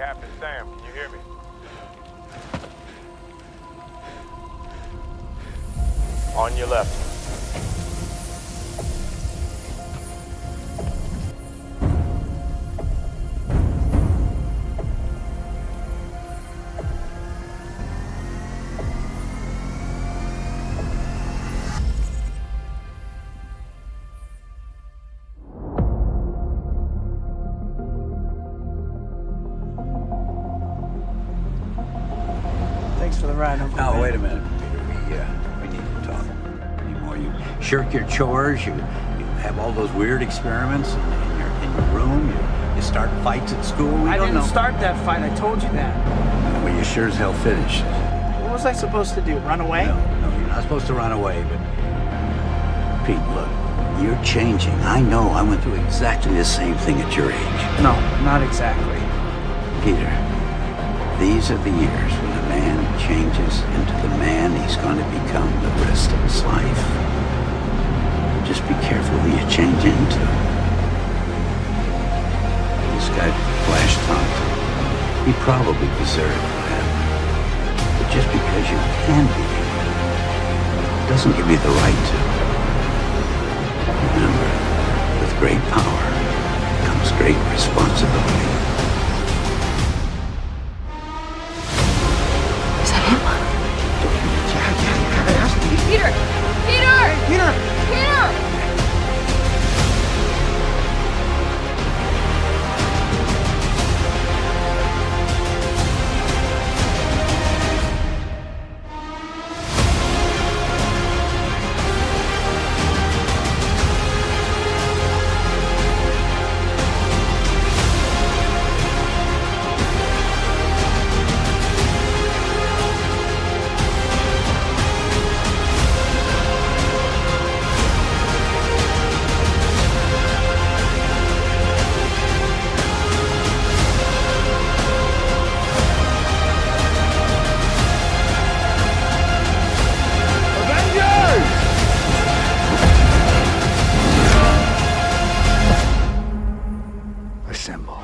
Captain Sam, can you hear me? On your left. Thanks for the ride, Uncle Ben. Wait a minute, Peter. We need to talk anymore. You shirk your chores. You have all those weird experiments in your room. You start fights at school. I didn't start that fight. I told you that. Well, you sure as hell finished. What was I supposed to do? Run away? No, you're not supposed to run away. But Pete, look, you're changing. I know. I went through exactly the same thing at your age. No, not exactly. Peter, these are the years when a man changes into the man he's going to become the rest of his life. Just be careful who you change into. This guy Flash talked. He probably deserved what happened. But just because you can be doesn't give you the right to. Remember, with great power comes great responsibility. Is that him? Yeah, it has to be. Peter! Peter! Peter! Peter! Assemble.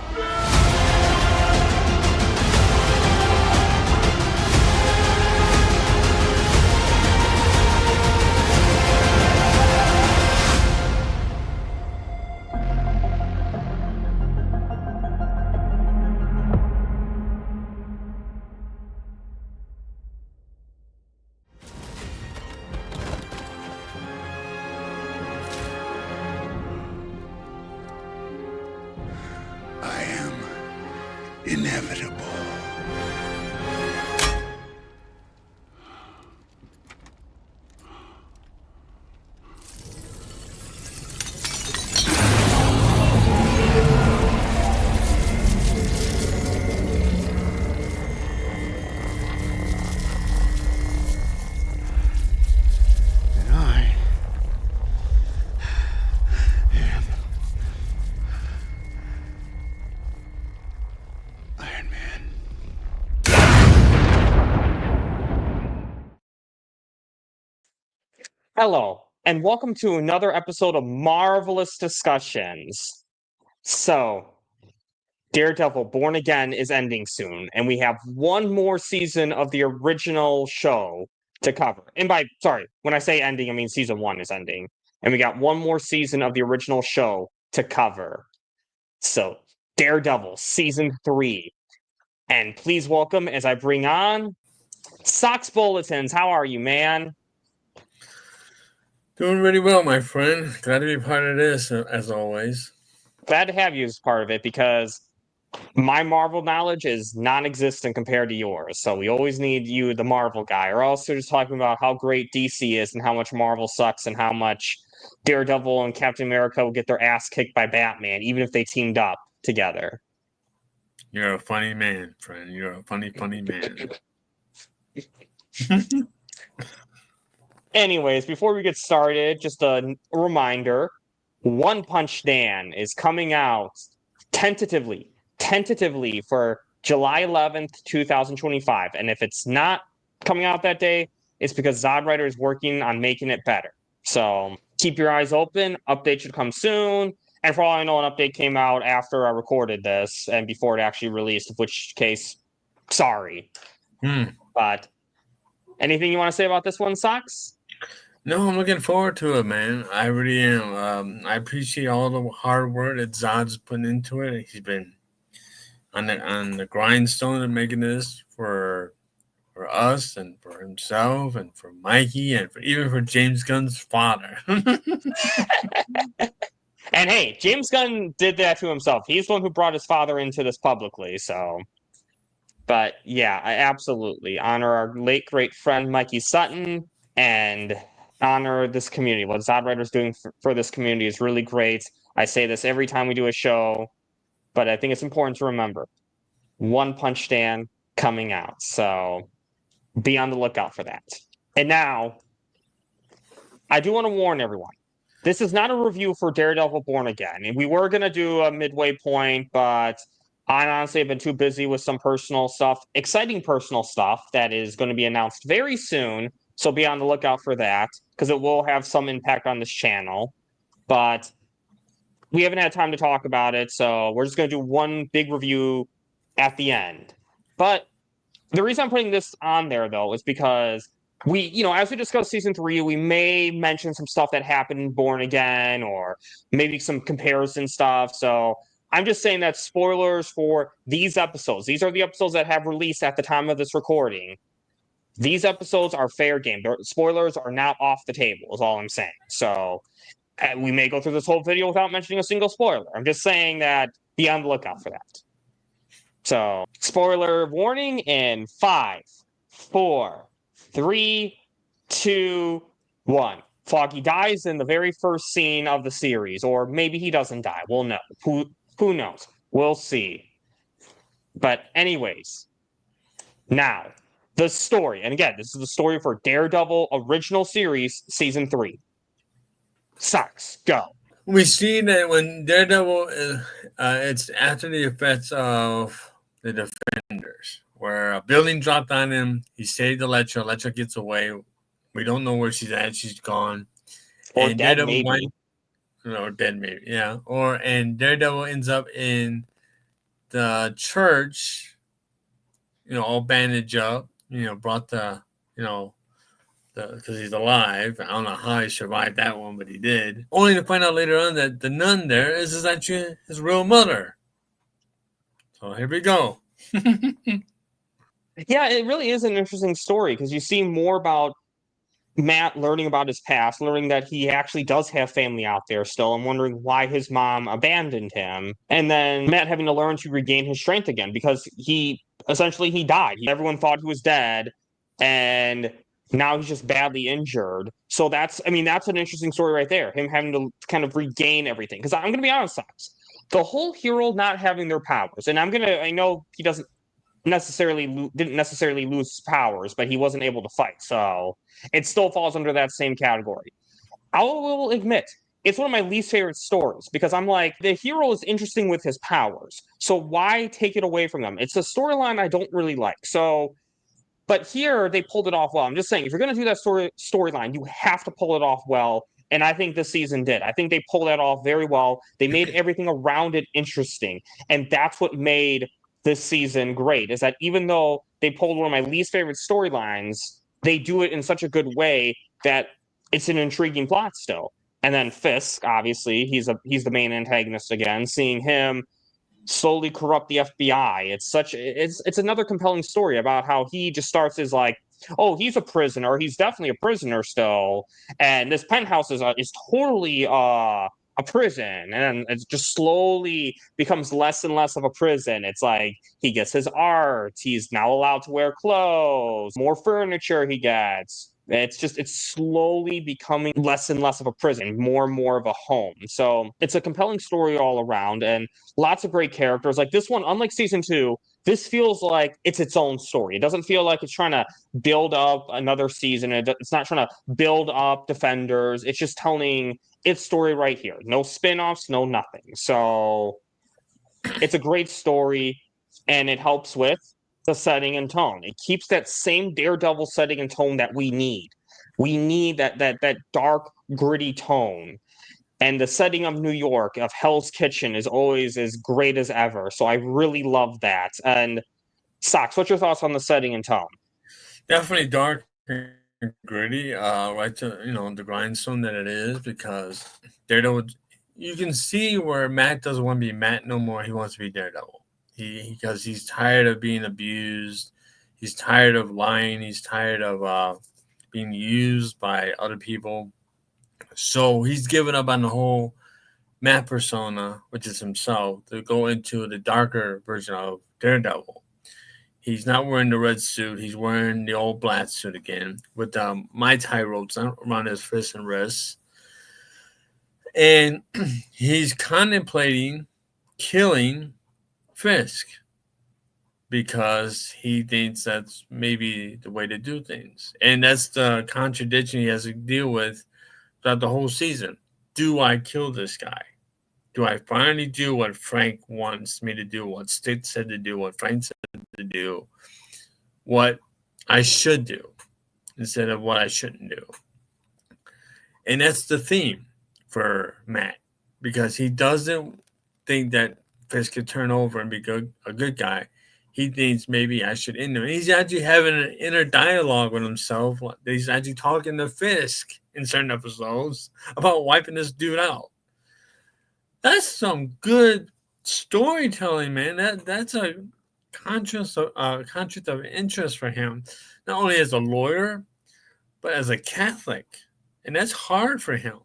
I am inevitable. And I am Iron Man. Hello, and welcome to another episode of Marvelous Discussions. So, Daredevil Born Again is ending soon, and we have one more season of the original show to cover. And when I say ending, I mean season 1 is ending. And we got one more season of the original show to cover. So, Daredevil Season 3. And please welcome, as I bring on, Socks Bulletins. How are you, man? Doing really well, my friend. Glad to be part of this, as always. Glad to have you as part of it because my Marvel knowledge is non-existent compared to yours. So we always need you, the Marvel guy, or else we're just talking about how great DC is and how much Marvel sucks and how much Daredevil and Captain America will get their ass kicked by Batman, even if they teamed up together. You're a funny man, friend. You're a funny, funny man. Anyways, before we get started, just a reminder, One Punch Man is coming out tentatively for July 11th, 2025. And if it's not coming out that day, it's because Zodwriter is working on making it better. So keep your eyes open. Update should come soon. And for all I know, an update came out after I recorded this and before it actually released, in which case, sorry. But anything you want to say about this one, Socks? No, I'm looking forward to it, man. I really am. I appreciate all the hard work that Zod's putting into it. He's been on the grindstone of making this for us and for himself and for Mikey and even for James Gunn's father. And hey, James Gunn did that to himself. He's the one who brought his father into this publicly, so. But yeah, I absolutely honor our late great friend Mikey Sutton and honor this community. What Zod Writer's doing for this community is really great. I say this every time we do a show, but I think it's important to remember One Punch Stand coming out. So be on the lookout for that. And now, I do want to warn everyone. This is not a review for Daredevil Born Again. And we were going to do a midway point, but I honestly have been too busy with some personal stuff, exciting personal stuff that is going to be announced very soon. So be on the lookout for that because it will have some impact on this channel. But we haven't had time to talk about it. So we're just going to do one big review at the end. But the reason I'm putting this on there, though, is because as we discuss season 3, we may mention some stuff that happened in Born Again or maybe some comparison stuff. So I'm just saying that spoilers for these episodes. These are the episodes that have released at the time of this recording. These episodes are fair game. Spoilers are not off the table, is all I'm saying. So we may go through this whole video without mentioning a single spoiler. I'm just saying that be on the lookout for that. So, spoiler warning in 5, 4, 3, 2, 1. Foggy dies in the very first scene of the series, or maybe he doesn't die. We'll know. Who knows? We'll see. But anyways, now, the story. And again, this is the story for Daredevil Original Series Season 3. Sucks. Go. We see that when Daredevil, it's after the effects of the Defenders, where a building dropped on him. He saved Elektra. Elektra gets away. We don't know where she's at. She's gone. Or and dead, Daredevil maybe. Or dead, maybe. Yeah. And Daredevil ends up in the church, all bandaged up, brought because he's alive. I don't know how he survived that one, but he did. Only to find out later on that the nun there is actually his real mother. So here we go. Yeah, it really is an interesting story because you see more about Matt learning about his past, learning that he actually does have family out there still, and wondering why his mom abandoned him. And then Matt having to learn to regain his strength again because he died. Everyone thought he was dead, and now he's just badly injured. So that's an interesting story right there. Him having to kind of regain everything. Because I'm going to be honest, Sox, the whole hero not having their powers, and I know he didn't necessarily lose his powers, but he wasn't able to fight. So it still falls under that same category. I will admit, it's one of my least favorite stories because I'm like, the hero is interesting with his powers. So why take it away from them? It's a storyline I don't really like. So, but here they pulled it off well. I'm just saying, if you're going to do that storyline, you have to pull it off well. And I think this season did. I think they pulled that off very well. They made everything around it interesting. And that's what made this season great, is that even though they pulled one of my least favorite storylines, they do it in such a good way that it's an intriguing plot still. And then Fisk, obviously, he's the main antagonist again. Seeing him slowly corrupt the FBI, it's another compelling story about how he just starts as like, oh, he's a prisoner. He's definitely a prisoner still, and this penthouse is totally a prison, and it just slowly becomes less and less of a prison. It's like he gets his art, he's now allowed to wear clothes, more furniture he gets. It's slowly becoming less and less of a prison, more and more of a home. So it's a compelling story all around and lots of great characters. Like this one, unlike season 2, this feels like it's its own story. It doesn't feel like it's trying to build up another season. It's not trying to build up Defenders. It's just telling its story right here. No spin-offs, no nothing. So it's a great story, and it helps with the setting and tone. It keeps that same Daredevil setting and tone that we need. We need that dark, gritty tone. And the setting of New York, of Hell's Kitchen, is always as great as ever. So I really love that. And Socks, what's your thoughts on the setting and tone? Definitely dark and gritty, right to the grindstone that it is, because Daredevil, you can see where Matt doesn't want to be Matt no more. He wants to be Daredevil. Because he's tired of being abused. He's tired of lying. He's tired of being used by other people. So he's given up on the whole Matt persona, which is himself, to go into the darker version of Daredevil. He's not wearing the red suit. He's wearing the old black suit again with Mai Tai ropes around his wrists and wrists. And he's contemplating killing Fisk because he thinks that's maybe the way to do things. And that's the contradiction he has to deal with throughout the whole season. Do I kill this guy? Do I finally do what Frank wants me to do, what Stick said to do, what Frank said to do, what I should do instead of what I shouldn't do? And that's the theme for Matt, because he doesn't think that Fisk could turn over and be a good guy. He thinks maybe I should end him. And he's actually having an inner dialogue with himself. He's actually talking to Fisk in certain episodes about wiping this dude out. That's some good storytelling, man. That's a conflict of interest for him, not only as a lawyer, but as a Catholic. And that's hard for him.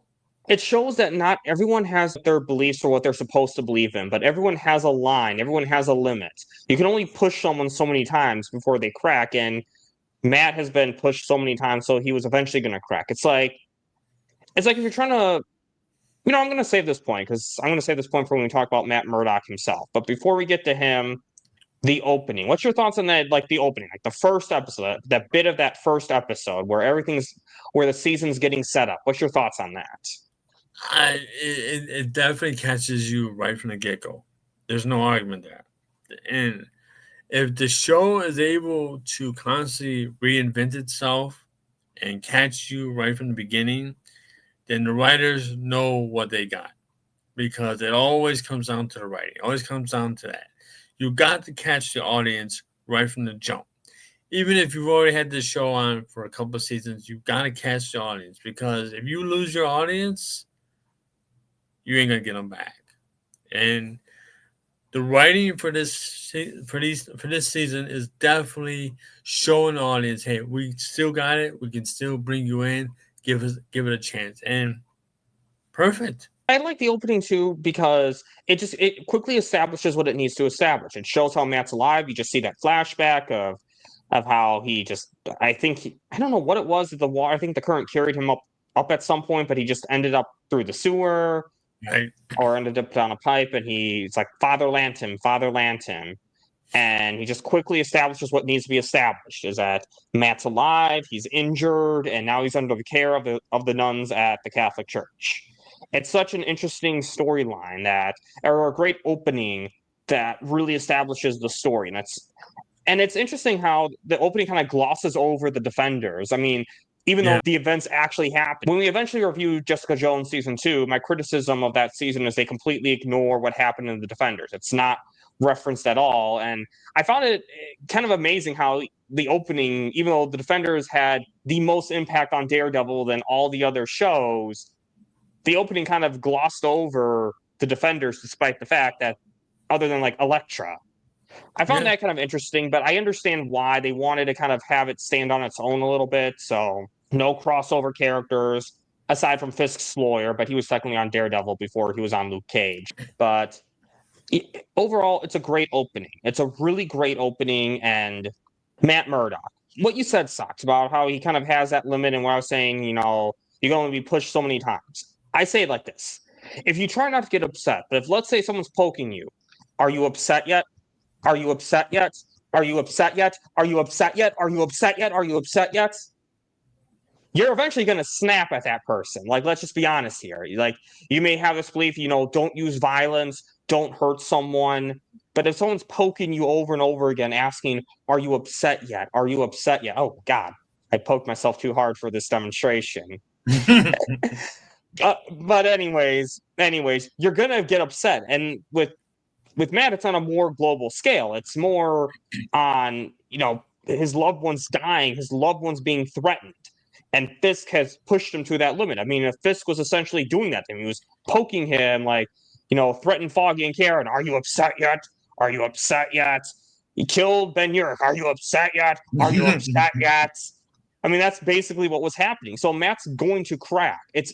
It shows that not everyone has their beliefs or what they're supposed to believe in, but everyone has a line, everyone has a limit. You can only push someone so many times before they crack, and Matt has been pushed so many times, so he was eventually going to crack. It's like if you're trying to, I'm going to save this point because I'm going to save this point for when we talk about Matt Murdock himself. But before we get to him, the opening. What's your thoughts on that? Like the opening, like the first episode, that bit of that first episode where where the season's getting set up. What's your thoughts on that? It definitely catches you right from the get-go. There's no argument there. And if the show is able to constantly reinvent itself and catch you right from the beginning, then the writers know what they got, because it always comes down to the writing. It always comes down to that. You got to catch the audience right from the jump. Even if you've already had this show on for a couple of seasons, you've got to catch the audience, because if you lose your audience, you ain't gonna get them back. And the writing for this season is definitely showing the audience, hey, we still got it. We can still bring you in. Give it a chance. And perfect. I like the opening too because it quickly establishes what it needs to establish. It shows how Matt's alive. You just see that flashback of how he just I don't know what it was at the water. I think the current carried him up at some point, but he just ended up through the sewer. Right. Or ended up down a pipe, and it's like Father Lantim, and he just quickly establishes what needs to be established: is that Matt's alive, he's injured, and now he's under the care of the nuns at the Catholic Church. It's such an interesting storyline or a great opening that really establishes the story, and it's interesting how the opening kind of glosses over the Defenders. I mean, even though the events actually happened. When we eventually review Jessica Jones season 2, my criticism of that season is they completely ignore what happened in the Defenders. It's not referenced at all. And I found it kind of amazing how the opening, even though the Defenders had the most impact on Daredevil than all the other shows, the opening kind of glossed over the Defenders, despite the fact that, other than like Elektra. I found that kind of interesting, but I understand why they wanted to kind of have it stand on its own a little bit. So no crossover characters aside from Fisk's lawyer, but he was technically on Daredevil before he was on Luke Cage. But overall, it's a great opening. It's a really great opening. And Matt Murdock, what you said sucks about how he kind of has that limit. And what I was saying, you can only be pushed so many times. I say it like this. If you try not to get upset, but if let's say someone's poking you, are you upset yet? Are you upset yet? Are you upset yet? Are you upset yet? Are you upset yet? Are you upset yet? You're eventually going to snap at that person. Like, let's just be honest here. Like, you may have this belief, don't use violence, don't hurt someone. But if someone's poking you over and over again, asking, are you upset yet? Are you upset yet? Oh, God, I poked myself too hard for this demonstration. But anyways, you're gonna get upset, and with Matt, it's on a more global scale. It's more on his loved ones dying, his loved ones being threatened, and Fisk has pushed him to that limit. I mean, if Fisk was essentially doing that to him, he was poking him like, threatened Foggy and Karen. Are you upset yet? Are you upset yet? He killed Ben Urich. Are you upset yet? Are you upset yet? I mean, that's basically what was happening. So Matt's going to crack. It's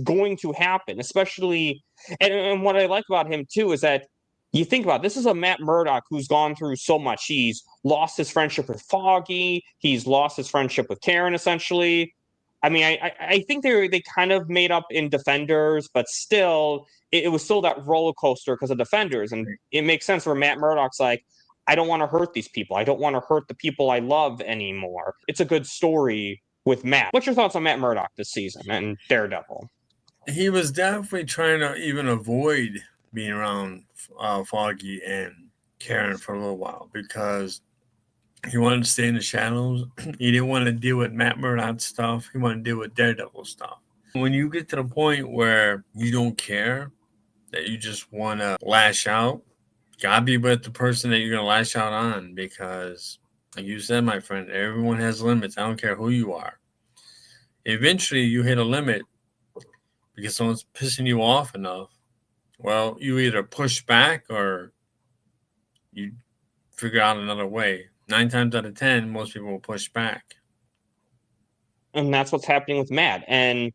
going to happen, especially. And what I like about him too is that you think about it, this is a Matt Murdock who's gone through so much. He's lost his friendship with Foggy. He's lost his friendship with Karen, essentially. I mean, I think they kind of made up in Defenders, but still, it was still that roller coaster because of Defenders, and it makes sense where Matt Murdock's like, I don't want to hurt these people. I don't want to hurt the people I love anymore. It's a good story with Matt. What's your thoughts on Matt Murdock this season and Daredevil? He was definitely trying to even avoid being around Foggy and Karen for a little while because he wanted to stay in the shadows. He didn't want to deal with Matt Murdock stuff. He wanted to deal with Daredevil stuff. When you get to the point where you don't care, that you just want to lash out, gotta be with the person that you're going to lash out on because, like you said, my friend, everyone has limits. I don't care who you are. Eventually, you hit a limit because someone's pissing you off enough. Well, you either push back or you figure out another way. 9 times out of 10, most people will push back. And that's what's happening with Matt. And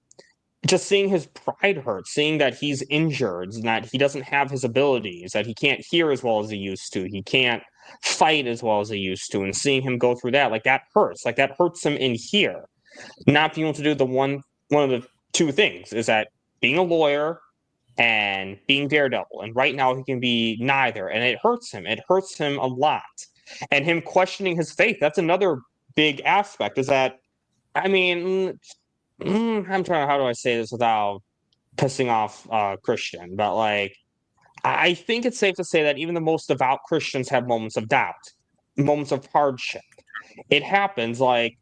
just seeing his pride hurt, seeing that he's injured, that he doesn't have his abilities, that he can't hear as well as he used to, he can't fight as well as he used to, and seeing him go through that, like that hurts. Like that hurts him in here. Not being able to do one of the two things is that being a lawyer and being Daredevil. And right now he can be neither. And it hurts him. It hurts him a lot. And him questioning his faith, that's another big aspect, is that, I mean, I'm trying, how do I say this without pissing off Christian? But like, I think it's safe to say that even the most devout Christians have moments of doubt, moments of hardship. It happens like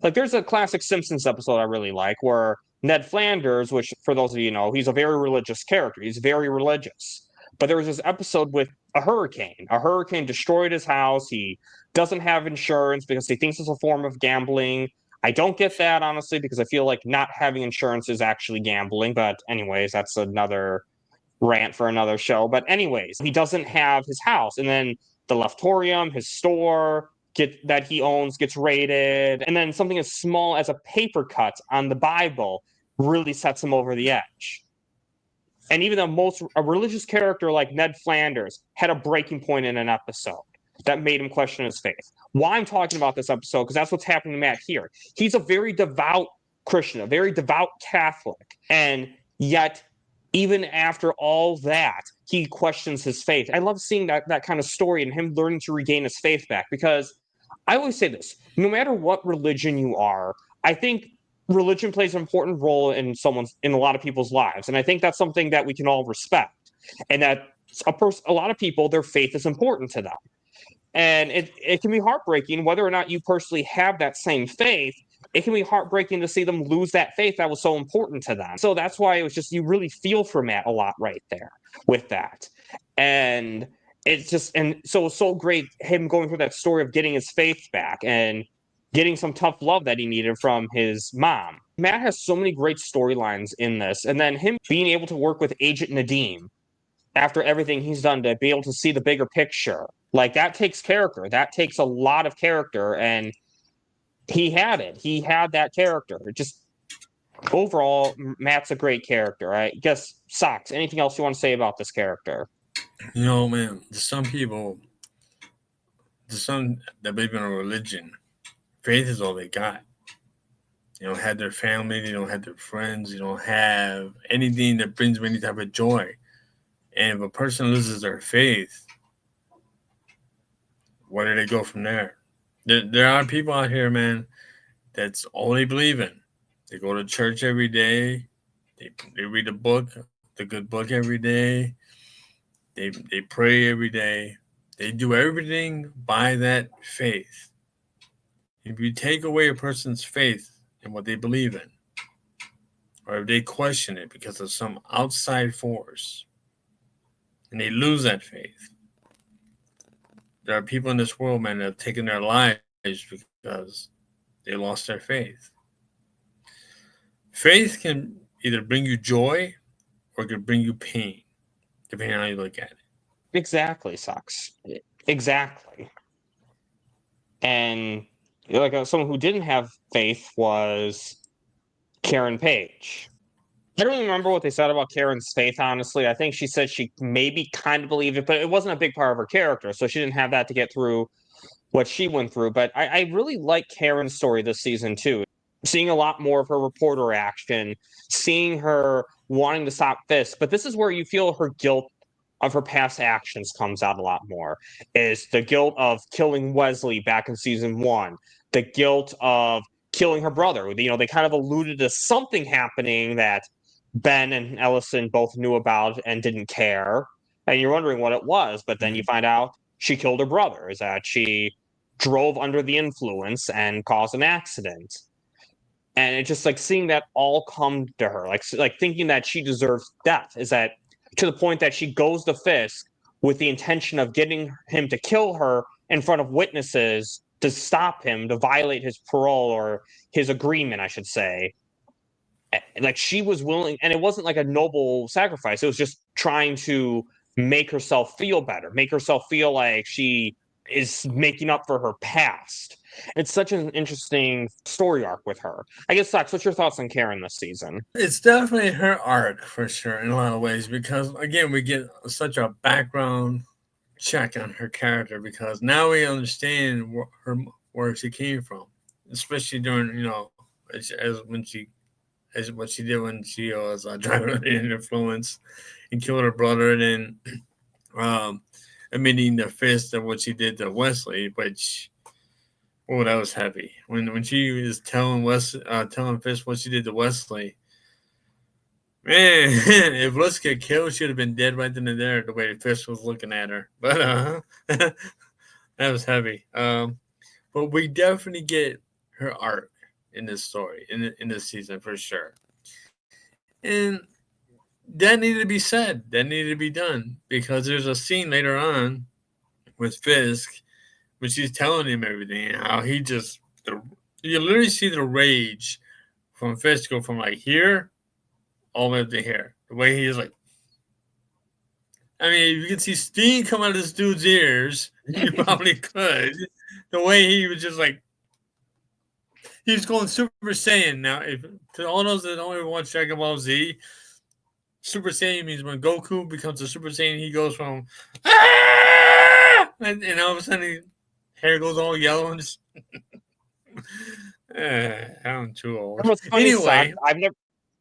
there's a classic Simpsons episode I really like where Ned Flanders, which for those of you know, he's a very religious character. He's very religious. But there was this episode with a hurricane. A hurricane destroyed his house. He doesn't have insurance because he thinks it's a form of gambling. I don't get that, honestly, because I feel like not having insurance is actually gambling. But anyways, that's another rant for another show. But anyways, he doesn't have his house. And then the Leftorium, his store that he owns, gets raided. And then something as small as a paper cut on the Bible really sets him over the edge. And even a religious character like Ned Flanders had a breaking point in an episode that made him question his faith. Why I'm talking about this episode, because that's what's happening to Matt here. He's a very devout Christian, a very devout Catholic. And yet, even after all that, he questions his faith. I love seeing that kind of story and him learning to regain his faith back, because I always say this, no matter what religion you are, I think religion plays an important role in a lot of people's lives. And I think that's something that we can all respect. And that a lot of people, their faith is important to them. And it can be heartbreaking, whether or not you personally have that same faith, it can be heartbreaking to see them lose that faith that was so important to them. So that's why it was just, you really feel for Matt a lot right there with that. And it's just, and so it's so great him going through that story of getting his faith back and getting some tough love that he needed from his mom. Matt has so many great storylines in this. And then him being able to work with Agent Nadeem after everything he's done to be able to see the bigger picture. Like, that takes character. That takes a lot of character. And he had it. He had that character. Just overall, Matt's a great character. I guess, Socks, anything else you want to say about this character? You know, man, there's some people, there's some that believe in a religion. Faith is all they got. They don't have their family. They don't have their friends. They don't have anything that brings them any type of joy. And if a person loses their faith, where do they go from there? There are people out here, man, that's all they believe in. They go to church every day. They read a book, the good book every day. They pray every day. They do everything by that faith. If you take away a person's faith in what they believe in, or if they question it because of some outside force, and they lose that faith, there are people in this world, man, that have taken their lives because they lost their faith. Faith can either bring you joy or it can bring you pain, depending on how you look at it. Exactly, sucks. Exactly. And like someone who didn't have faith was Karen Page. I don't even remember what they said about Karen's faith, honestly. I think she said she maybe kind of believed it, but it wasn't a big part of her character, so she didn't have that to get through what she went through. But I really like Karen's story this season, too. Seeing a lot more of her reporter action, seeing her wanting to stop Fisk. But this is where you feel her guilt of her past actions comes out a lot more. Is the guilt of killing Wesley back in season 1, the guilt of killing her brother. You know, they kind of alluded to something happening that Ben and Ellison both knew about and didn't care. And you're wondering what it was, but then you find out she killed her brother, is that she drove under the influence and caused an accident. And it's just like seeing that all come to her, like thinking that she deserves death, is that to the point that she goes to Fisk with the intention of getting him to kill her in front of witnesses to stop him, to violate his parole or his agreement, I should say. Like she was willing, and it wasn't like a noble sacrifice. It was just trying to make herself feel better, make herself feel like she is making up for her past. It's such an interesting story arc with her. I guess, Sax, what's your thoughts on Karen this season? It's definitely her arc for sure in a lot of ways because, again, we get such a background check on her character because now we understand where she came from, especially during, as what she did when she was driving under the influence and killed her brother, and then admitting the fist of what she did to Wesley, which that was heavy. When she was telling Fisk what she did to Wesley, man, if Fisk get killed, she'd have been dead right then and there. The way Fisk was looking at her, but that was heavy. But we definitely get her arc in this story, in this season for sure. And that needed to be said. That needed to be done because there's a scene later on with Fisk when she's telling him everything and how you literally see the rage from Fisk go from like here all the way up to here. The way he is like, I mean, if you can see steam come out of this dude's ears, you probably could. The way he was just like, he was going Super Saiyan. Now, if to all those that only watch Dragon Ball Z, Super Saiyan means when Goku becomes a Super Saiyan, he goes from and all of a sudden his hair goes all yellow and just I'm too old. Funny, anyway,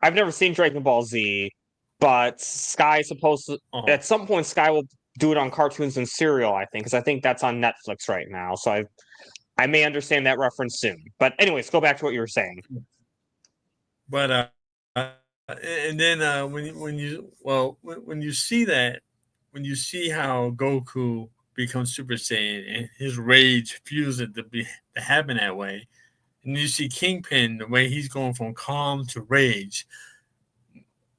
I've never seen Dragon Ball Z, but Sky is supposed to at some point Sky will do it on cartoons and cereal, I think, because I think that's on Netflix right now. So I may understand that reference soon. But anyways, go back to what you were saying. But and then when you see that, when you see how Goku becomes Super Saiyan and his rage fuels it to happen that way, and you see Kingpin the way he's going from calm to rage,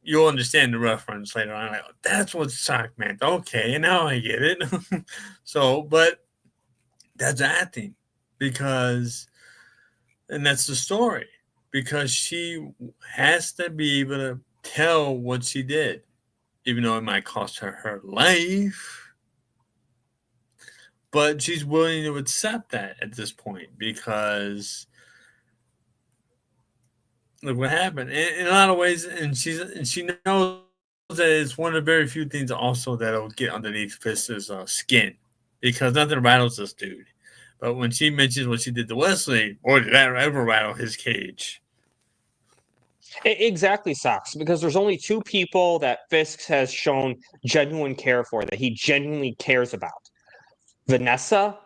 you'll understand the reference later on. Like, that's what shock meant. Okay, now I get it. So, but that's acting because, and that's the story. Because she has to be able to tell what she did, even though it might cost her her life. But she's willing to accept that at this point because look what happened. In a lot of ways, and she knows that it's one of the very few things also that'll get underneath Fisk's skin because nothing rattles this dude. But when she mentions what she did to Wesley, boy, did that ever rattle his cage. Exactly, Sox, because there's only two people that Fisk has shown genuine care for, that he genuinely cares about. Vanessa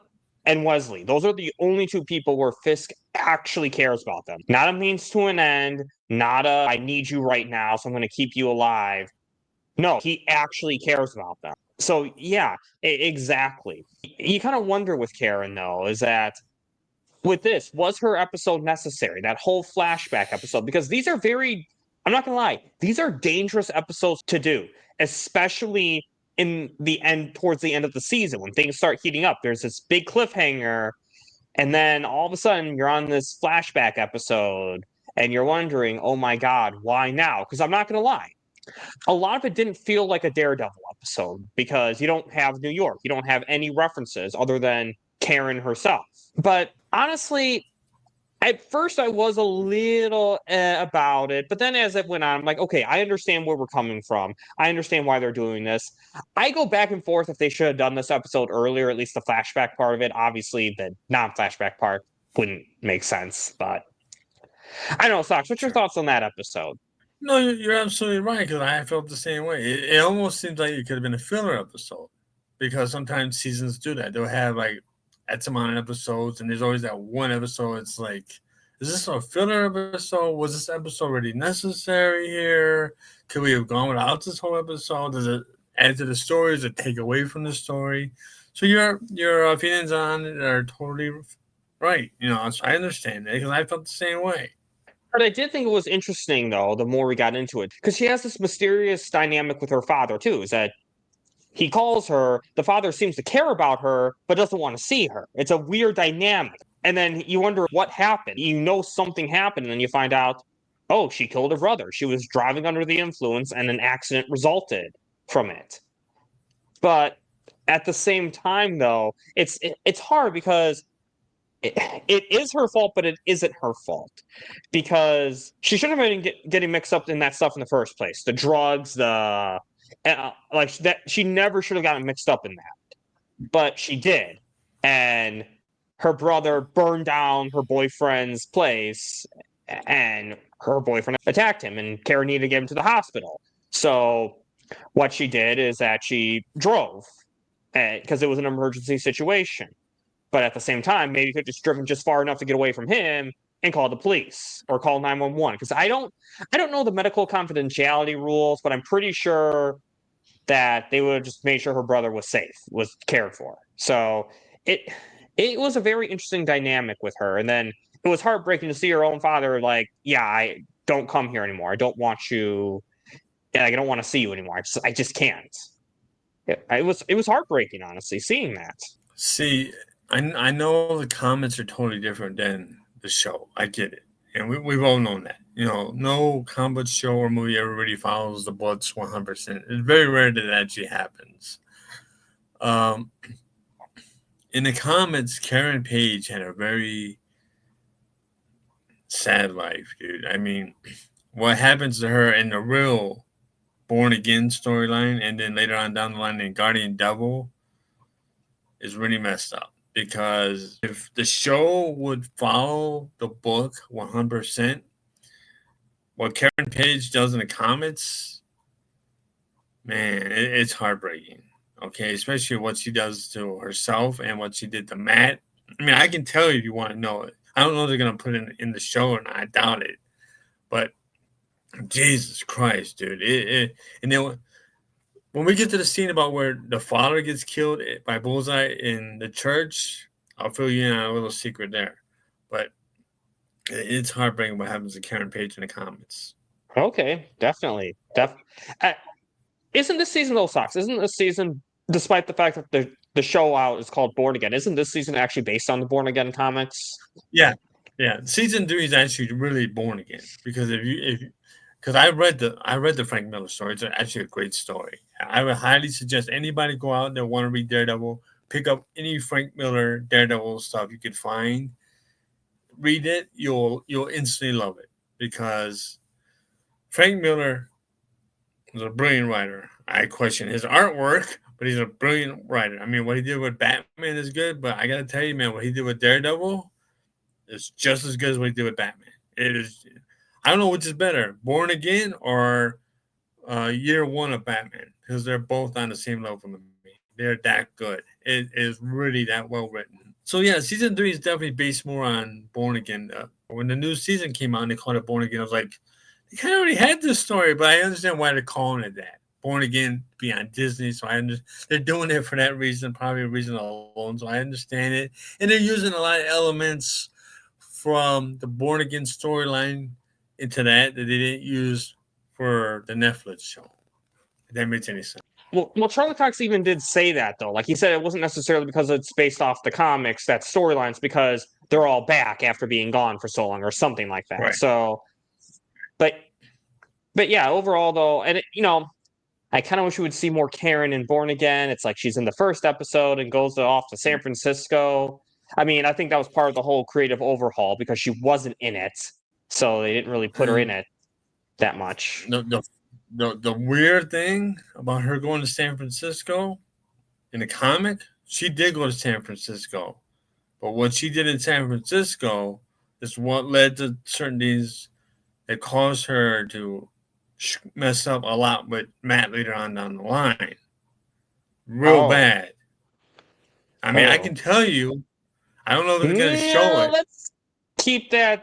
and Wesley. Those are the only two people where Fisk actually cares about them. Not a means to an end, not a I need you right now, so I'm going to keep you alive. No, he actually cares about them. So yeah, exactly. You kind of wonder with Karen, though, is that with this, was her episode necessary? That whole flashback episode? Because these are very I'm not gonna lie, these are dangerous episodes to do, especially in the end, towards the end of the season when things start heating up. There's this big cliffhanger, and then all of a sudden you're on this flashback episode, and you're wondering, oh my god, why now? Because I'm not gonna lie, a lot of it didn't feel like a Daredevil episode because you don't have New York, you don't have any references other than Karen herself. But honestly, at first I was a little about it, but then as it went on, I'm like, okay, I understand where we're coming from. I understand why they're doing this. I go back and forth if they should have done this episode earlier, at least the flashback part of it. Obviously, the non-flashback part wouldn't make sense, but I don't know, Sox, what's your thoughts on that episode? No, you're absolutely right, because I felt the same way. It almost seems like it could have been a filler episode, because sometimes seasons do that. They'll have like X amount of episodes, and there's always that one episode. It's like, is this a filler episode? Was this episode really necessary here? Could we have gone without this whole episode? Does it add to the story? Does it take away from the story? So your opinions on it are totally right. So I understand it, because I felt the same way. But I did think it was interesting, though, the more we got into it, because she has this mysterious dynamic with her father, too, is that he calls her, the father seems to care about her, but doesn't want to see her. It's a weird dynamic. And then you wonder what happened. You know something happened, and then you find out, oh, she killed her brother. She was driving under the influence, and an accident resulted from it. But at the same time, though, it's hard because it is her fault, but it isn't her fault because she shouldn't have been getting mixed up in that stuff in the first place. The drugs, like that, she never should have gotten mixed up in that, but she did, and her brother burned down her boyfriend's place, and her boyfriend attacked him, and Karen needed to get him to the hospital. So what she did is that she drove because it was an emergency situation. But at the same time, maybe you could have just driven just far enough to get away from him and call the police or call 911. Because I don't know the medical confidentiality rules, but I'm pretty sure that they would have just made sure her brother was safe, was cared for. So it was a very interesting dynamic with her. And then it was heartbreaking to see her own father like, yeah, I don't come here anymore. I don't want you. I don't want to see you anymore. I just can't. It was heartbreaking, honestly, seeing that. See, I know the comments are totally different than the show. I get it. And we've all known that. No comic show or movie ever really follows the books 100%. It's very rare that actually happens. In the comments, Karen Page had a very sad life, dude. I mean, what happens to her in the real Born Again storyline, and then later on down the line in Guardian Devil, is really messed up. Because if the show would follow the book 100%, what Karen Page does in the comics, man, it's heartbreaking. Okay, especially what she does to herself and what she did to Matt. I mean, I can tell you if you want to know it. I don't know if they're going to put it in the show or not. I doubt it. But Jesus Christ, dude. And then when we get to the scene about where the father gets killed by Bullseye in the church, I'll fill you in on a little secret there. But it's heartbreaking what happens to Karen Page in the comments. Okay, definitely. Isn't this season, though, Sox? Isn't this season, despite the fact that the show out is called Born Again, isn't this season actually based on the Born Again comics? Yeah. Season 3 is actually really Born Again, because because I read the Frank Miller story. It's actually a great story. I would highly suggest anybody go out there want to read Daredevil, pick up any Frank Miller Daredevil stuff you could find, read it. You'll instantly love it, because Frank Miller was a brilliant writer. I question his artwork, but he's a brilliant writer. I mean, what he did with Batman is good, but I gotta tell you, man, what he did with Daredevil is just as good as what he did with Batman. It is. I don't know which is better, Born Again or Year One of Batman, because they're both on the same level for me. They're that good. It is really that well written. So yeah, season 3 is definitely based more on Born Again. When the new season came out and they called it Born Again, I was like, they kind of already had this story, but I understand why they're calling it that. Born Again be on Disney, so I understand they're doing it for that reason, probably a reason alone. So I understand it, and they're using a lot of elements from the Born Again storyline into that they didn't use for the Netflix show. If that makes any sense. Well, Charlie Cox even did say that, though. Like, he said it wasn't necessarily because it's based off the comics, that storylines, because they're all back after being gone for so long or something like that. Right. So, but yeah, overall, though, and, I kind of wish we would see more Karen in Born Again. It's like she's in the first episode and goes off to San Francisco. I mean, I think that was part of the whole creative overhaul because she wasn't in it. So they didn't really put her in it that much. The weird thing about her going to San Francisco in the comic, she did go to San Francisco. But what she did in San Francisco is what led to certain things that caused her to mess up a lot with Matt later on down the line. Real bad. I mean, I can tell you, I don't know if they're going to show it.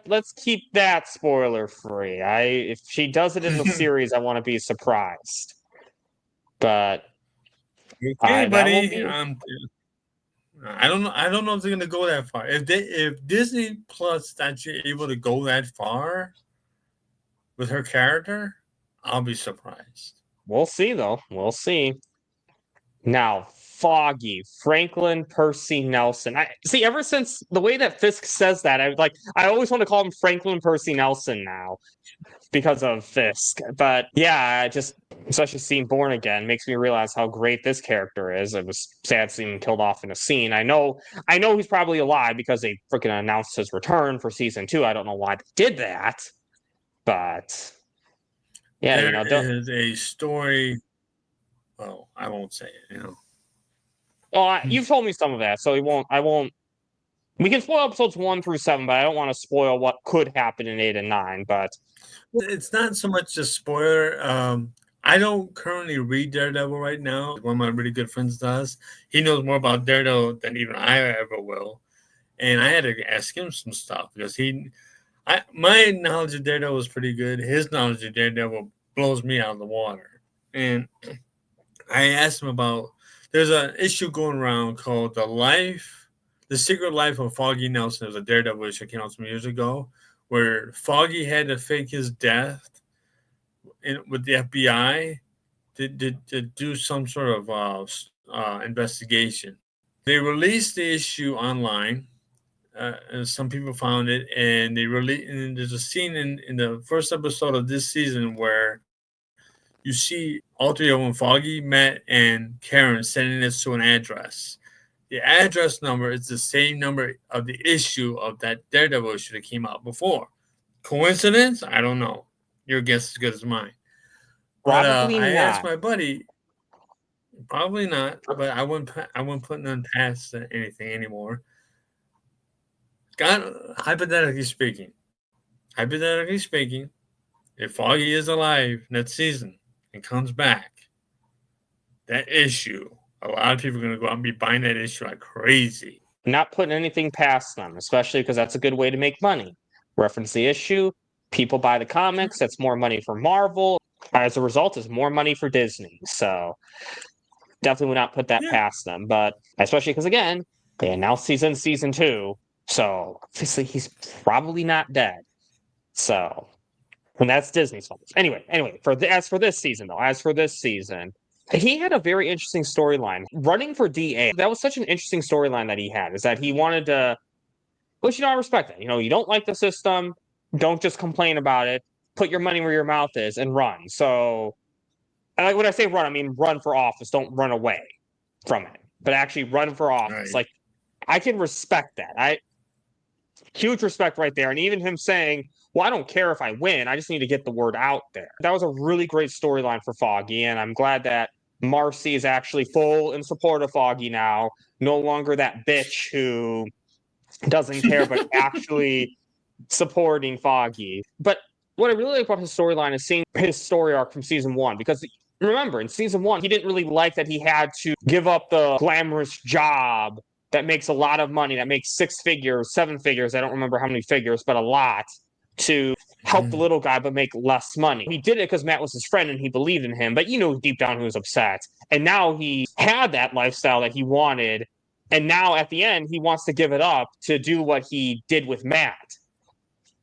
Let's keep that spoiler free. If she does it in the series, I want to be surprised. But okay, buddy. I don't know. I don't know if they're going to go that far. If Disney Plus is actually able to go that far with her character, I'll be surprised. We'll see, though. We'll see. Now, Foggy, Franklin Percy Nelson. I see. Ever since the way that Fisk says that, I always want to call him Franklin Percy Nelson now because of Fisk. But yeah, just especially seeing Born Again makes me realize how great this character is. It was sad seeing him killed off in a scene. I know he's probably alive because they freaking announced his return for season 2. I don't know why they did that, but yeah, there is a story. Well, I won't say it. Well, you've told me some of that, so I won't. We can spoil episodes 1 through 7, but I don't want to spoil what could happen in 8 and 9. But it's not so much a spoiler. I don't currently read Daredevil right now. One of my really good friends does. He knows more about Daredevil than even I ever will, and I had to ask him some stuff because my knowledge of Daredevil is pretty good. His knowledge of Daredevil blows me out of the water, and I asked him about. There's an issue going around called The Secret Life of Foggy Nelson. It was a Daredevil issue that came out some years ago, where Foggy had to fake his death with the FBI to do some sort of investigation. They released the issue online. And some people found it, and and there's a scene in the first episode of this season where you see all three of them, Foggy, Matt, and Karen, sending this to an address. The address number is the same number of the issue of that Daredevil issue that came out before. Coincidence? I don't know. Your guess is as good as mine. probably I not. asked my buddy. Probably not, but I wouldn't put none past anything anymore. Hypothetically speaking, if Foggy is alive next season and comes back, that issue, a lot of people are going to go out and be buying that issue like crazy. Not putting anything past them, especially because that's a good way to make money. Reference the issue, people buy the comics, that's more money for Marvel. As a result, it's more money for Disney. So definitely would not put that past them. But especially because, again, they announced he's in season 2. So obviously he's probably not dead. So, and that's Disney's fault. Anyway, as for this season, he had a very interesting storyline. Running for DA, that was such an interesting storyline that he had, is that he wanted to, which, I respect that. You don't like the system, don't just complain about it. Put your money where your mouth is and run. So, when I say run, I mean run for office. Don't run away from it, but actually run for office. Right. Like, I can respect that. Huge respect right there. And even him saying, well, I don't care if I win. I just need to get the word out there. That was a really great storyline for Foggy. And I'm glad that Marcy is actually full in support of Foggy now. No longer that bitch who doesn't care, but actually supporting Foggy. But what I really like about his storyline is seeing his story arc from season 1. Because remember, in season 1, he didn't really like that he had to give up the glamorous job that makes a lot of money, that makes 6 figures, 7 figures, I don't remember how many figures, but a lot, to help the little guy but make less money. He did it because Matt was his friend and he believed in him, but deep down he was upset. And now he had that lifestyle that he wanted, and now at the end he wants to give it up to do what he did with Matt.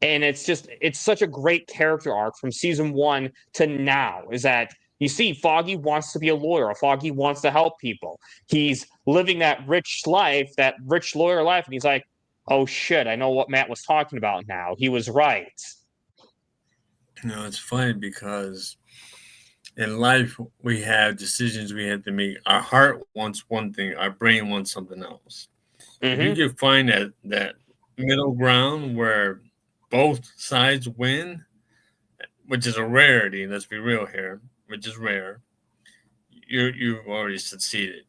And it's such a great character arc from season 1 to now, is that you see Foggy wants to be a lawyer. Foggy wants to help people. He's living that rich life, that rich lawyer life, and he's like, oh shit, I know what Matt was talking about now. He was right. It's funny because in life we have decisions we have to make. Our heart wants one thing, our brain wants something else. If you can find that middle ground where both sides win, which is a rarity, let's be real here, which is rare, you've already succeeded.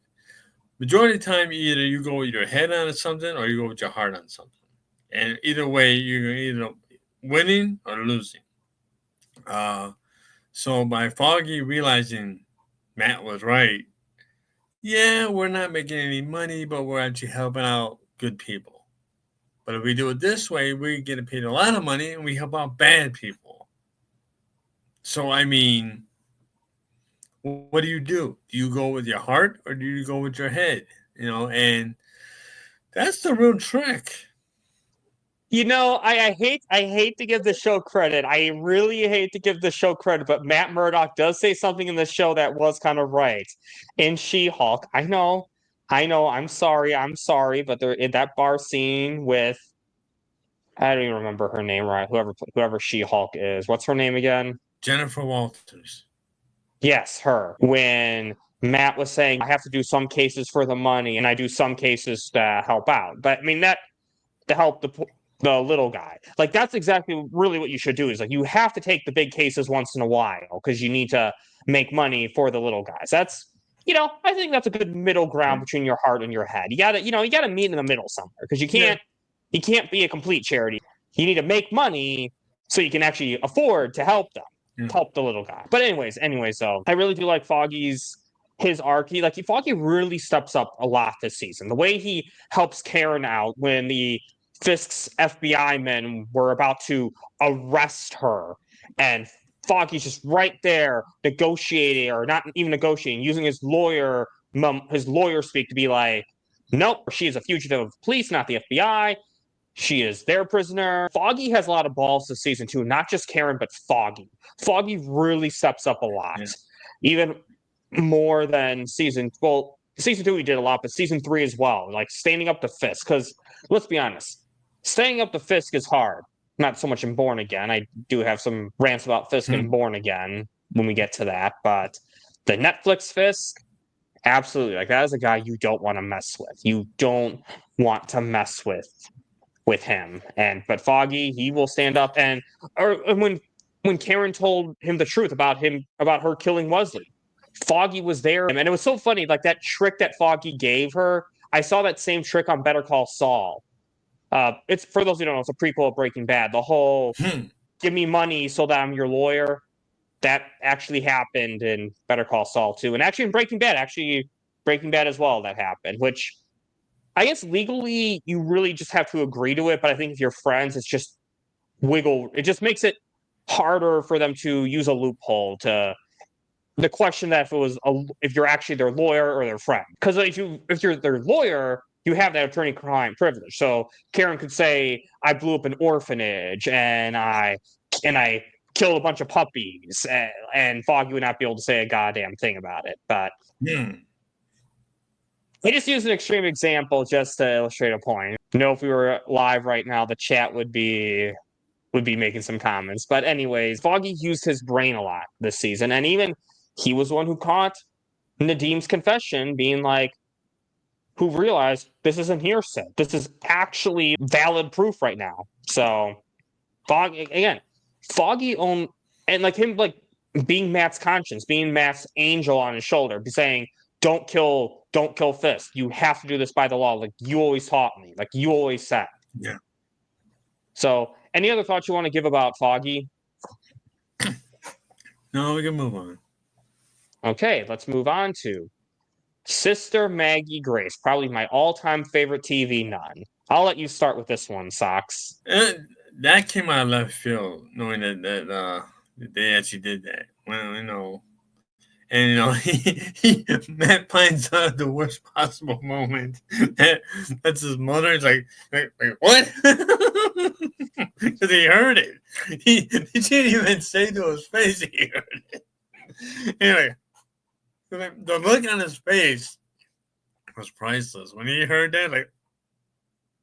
Majority of the time, either you go with your head on something or you go with your heart on something. And either way, you're either winning or losing. So by Foggy realizing Matt was right, yeah, we're not making any money, but we're actually helping out good people. But if we do it this way, we get paid a lot of money and we help out bad people. So, I mean, what do? Do you go with your heart or do you go with your head? And that's the real trick. I hate to give the show credit. I really hate to give the show credit, but Matt Murdock does say something in the show that was kind of right. In She-Hulk, I know, I'm sorry, but they're in that bar scene with, I don't even remember her name, right? Whoever She-Hulk is. What's her name again? Jennifer Walters. Yes, her. When Matt was saying, I have to do some cases for the money and I do some cases to help out. But I mean, that to help the little guy. Like, that's exactly really what you should do, is like, you have to take the big cases once in a while because you need to make money for the little guys. That's, I think that's a good middle ground between your heart and your head. You gotta meet in the middle somewhere, because you can't be a complete charity. You need to make money so you can actually afford to help them, help the little guy. But anyways, though, I really do like his arc. Foggy really steps up a lot this season. The way he helps Karen out when the Fisk's FBI men were about to arrest her, and Foggy's just right there negotiating, or not even negotiating, using his lawyer speak to be like, nope, she is a fugitive of police, not the FBI. She is their prisoner. Foggy has a lot of balls this season too, not just Karen, but Foggy. Foggy really steps up a lot, even more than season 2 he did a lot, but season 3 as well, like standing up to Fisk. Because let's be honest, standing up to Fisk is hard. Not so much in Born Again. I do have some rants about Fisk and Born Again when we get to that, but the Netflix Fisk, absolutely. Like, that is a guy you don't want to mess with. You don't want to mess with him. But Foggy, he will stand up, and when Karen told him the truth about her killing Wesley, Foggy was there, and it was so funny. Like, that trick that Foggy gave her, I saw that same trick on Better Call Saul. It's, for those who don't know, it's a prequel of Breaking Bad. The whole give me money so that I'm your lawyer, that actually happened in Better Call Saul too, and actually in Breaking Bad as well, that happened. Which I guess legally you really just have to agree to it, but I think if you're friends, it's just it just makes it harder for them to use a loophole to the question that if you're actually their lawyer or their friend. Because if you're their lawyer, you have that attorney-client privilege. So Karen could say, I blew up an orphanage and I killed a bunch of puppies, and Foggy would not be able to say a goddamn thing about it. But I just used an extreme example just to illustrate a point. If we were live right now, the chat would be making some comments. But anyways, Foggy used his brain a lot this season, and even he was the one who caught Nadim's confession, being like, who realized this isn't hearsay. This is actually valid proof right now. So Foggy owned, and like him, like being Matt's conscience, being Matt's angel on his shoulder, saying, don't kill Fisk. You have to do this by the law. Like you always taught me, like you always said. Yeah. So any other thoughts you want to give about Foggy? No, we can move on. Okay, let's move on to Sister Maggie Grace, probably my all-time favorite TV nun. I'll let you start with this one, Socks. That came out of left field, knowing that they actually did that. Well, and Matt finds out the worst possible moment. That's his mother. It's like what? Because he heard it. He didn't even say to his face he heard it. Anyway, the look on his face was priceless. When he heard that, like,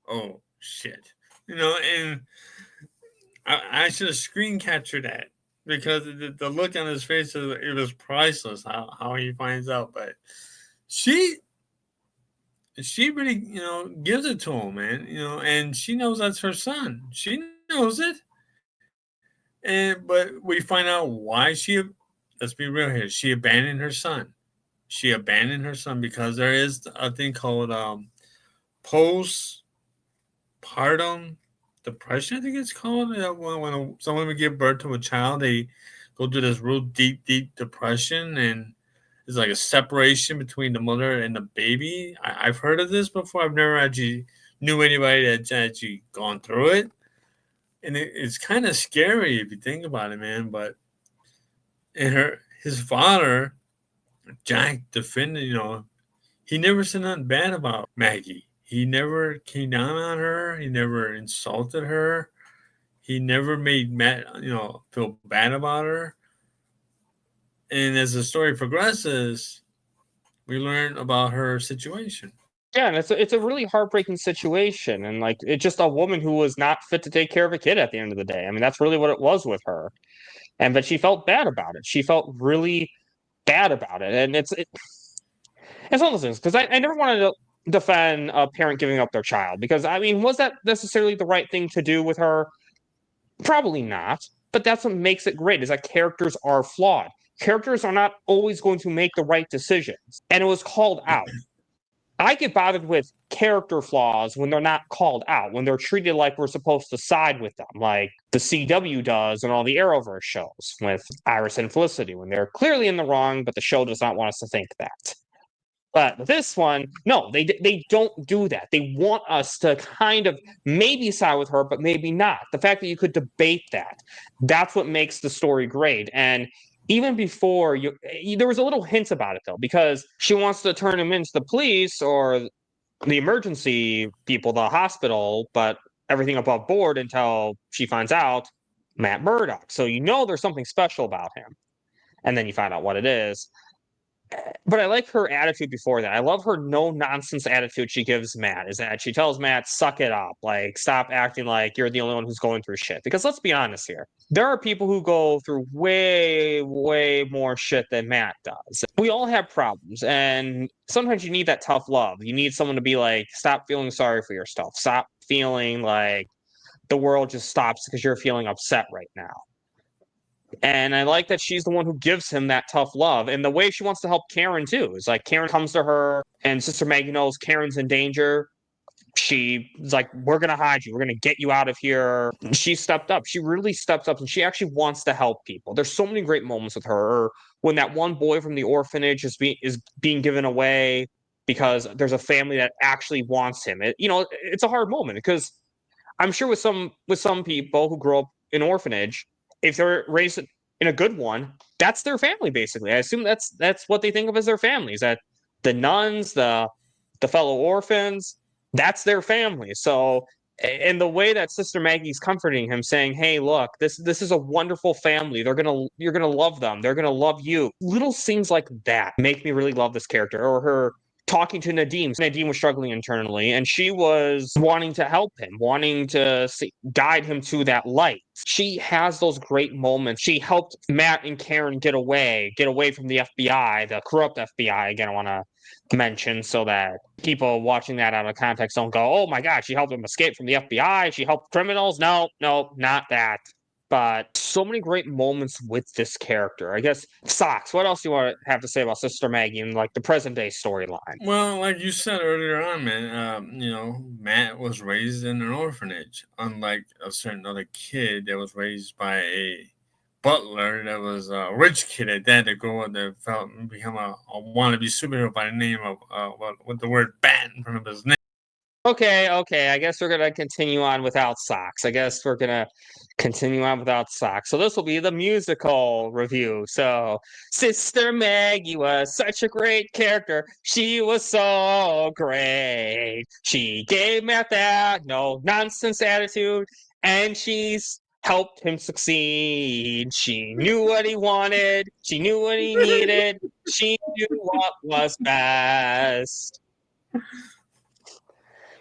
oh, shit. And I should have screen captured that because the look on his face, it was priceless how he finds out. But she really, gives it to him, man, and she knows that's her son. She knows it. But we find out why let's be real here, she abandoned her son. She abandoned her son because there is a thing called postpartum depression, I think it's called. When someone would give birth to a child, they go through this real deep depression, and it's like a separation between the mother and the baby. I've heard of this before. I've never actually knew anybody that's actually gone through it. And it's kind of scary if you think about it, man. But his father, Jack, defended, he never said nothing bad about Maggie. He never came down on her. He never insulted her. He never made Matt, feel bad about her. And as the story progresses, we learn about her situation. Yeah, and it's a really heartbreaking situation, and like it's just a woman who was not fit to take care of a kid at the end of the day. I mean, that's really what it was with her, but she felt bad about it. She felt really bad about it, and it's one of those things because I never wanted to defend a parent giving up their child because I mean, was that necessarily the right thing to do with her? Probably not. But that's what makes it great is that characters are flawed. Characters are not always going to make the right decisions, and it was called out. I get bothered with character flaws when they're not called out, when they're treated like we're supposed to side with them, like the CW does in all the Arrowverse shows with Iris and Felicity, when they're clearly in the wrong, but the show does not want us to think that. But this one, no, they don't do that. They want us to kind of maybe side with her, but maybe not. The fact that you could debate that's what makes the story great. And even before there was a little hint about it though, because she wants to turn him into the police or the emergency people, the hospital, but everything above board until she finds out Matt Murdock. So there's something special about him. And then you find out what it is. But I like her attitude before that. I love her no-nonsense attitude she gives Matt, is that she tells Matt, suck it up. Like, stop acting like you're the only one who's going through shit. Because let's be honest here. There are people who go through way, way more shit than Matt does. We all have problems. And sometimes you need that tough love. You need someone to be like, stop feeling sorry for yourself. Stop feeling like the world just stops because you're feeling upset right now. And I like that she's the one who gives him that tough love. And the way she wants to help Karen, too, is like Karen comes to her and Sister Maggie knows Karen's in danger. She's like, we're going to hide you. We're going to get you out of here. She stepped up. She really steps up and she actually wants to help people. There's so many great moments with her. When that one boy from the orphanage is being given away because there's a family that actually wants him. It's a hard moment because I'm sure with some people who grow up in orphanage, if they're raised in a good one, that's their family basically. I assume that's what they think of as their families. That the nuns, the fellow orphans, that's their family. So, and the way that Sister Maggie's comforting him, saying, "Hey, look, this is a wonderful family. You're gonna love them. They're gonna love you." Little things like that make me really love this character. Or her talking to Nadim. Nadim was struggling internally, and she was wanting to help him, wanting to guide him to that light. She has those great moments. She helped Matt and Karen get away from the FBI, the corrupt FBI. Again, I want to mention so that people watching that out of context don't go, "Oh my God, she helped him escape from the FBI. She helped criminals." No, not that. But so many great moments with this character. I guess, Socks, what else do you want to have to say about Sister Maggie and like the present day storyline? Well, like you said earlier on, man, Matt was raised in an orphanage, unlike a certain other kid that was raised by a butler that was a rich kid at that grow up that felt become a wannabe superhero by the name of with the word bat in front of his name. Okay. I guess we're gonna continue on without Socks. So this will be the musical review. So Sister Maggie was such a great character. She was so great. She gave Matt that no nonsense attitude. and she's helped him succeed. She knew what he wanted. She knew what he needed. She knew what was best.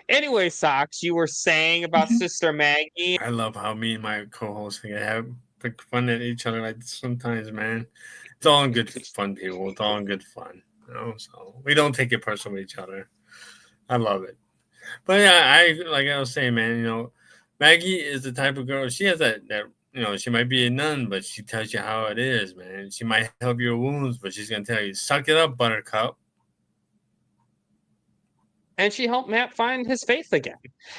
Anyway, Socks, you were saying about Sister Maggie. I love how me and my co-host can have pick fun at each other like this sometimes, man. It's all in good fun, people. It's all in good fun. So we don't take it personal with each other. I love it. But yeah, like I was saying, man, Maggie is the type of girl, she has that she might be a nun, but she tells you how it is, man. She might help your wounds, but she's gonna tell you, suck it up, buttercup. And she helped Matt find his faith again.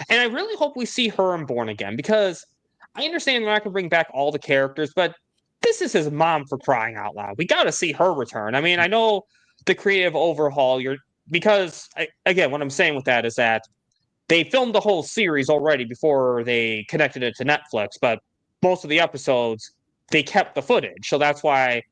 And I really hope we see her in Born Again, because I understand we're not going to bring back all the characters, but this is his mom, for crying out loud. We got to see her return. I mean, I know the creative overhaul, because again, what I'm saying with that is that they filmed the whole series already before they connected it to Netflix, but most of the episodes, they kept the footage. So that's why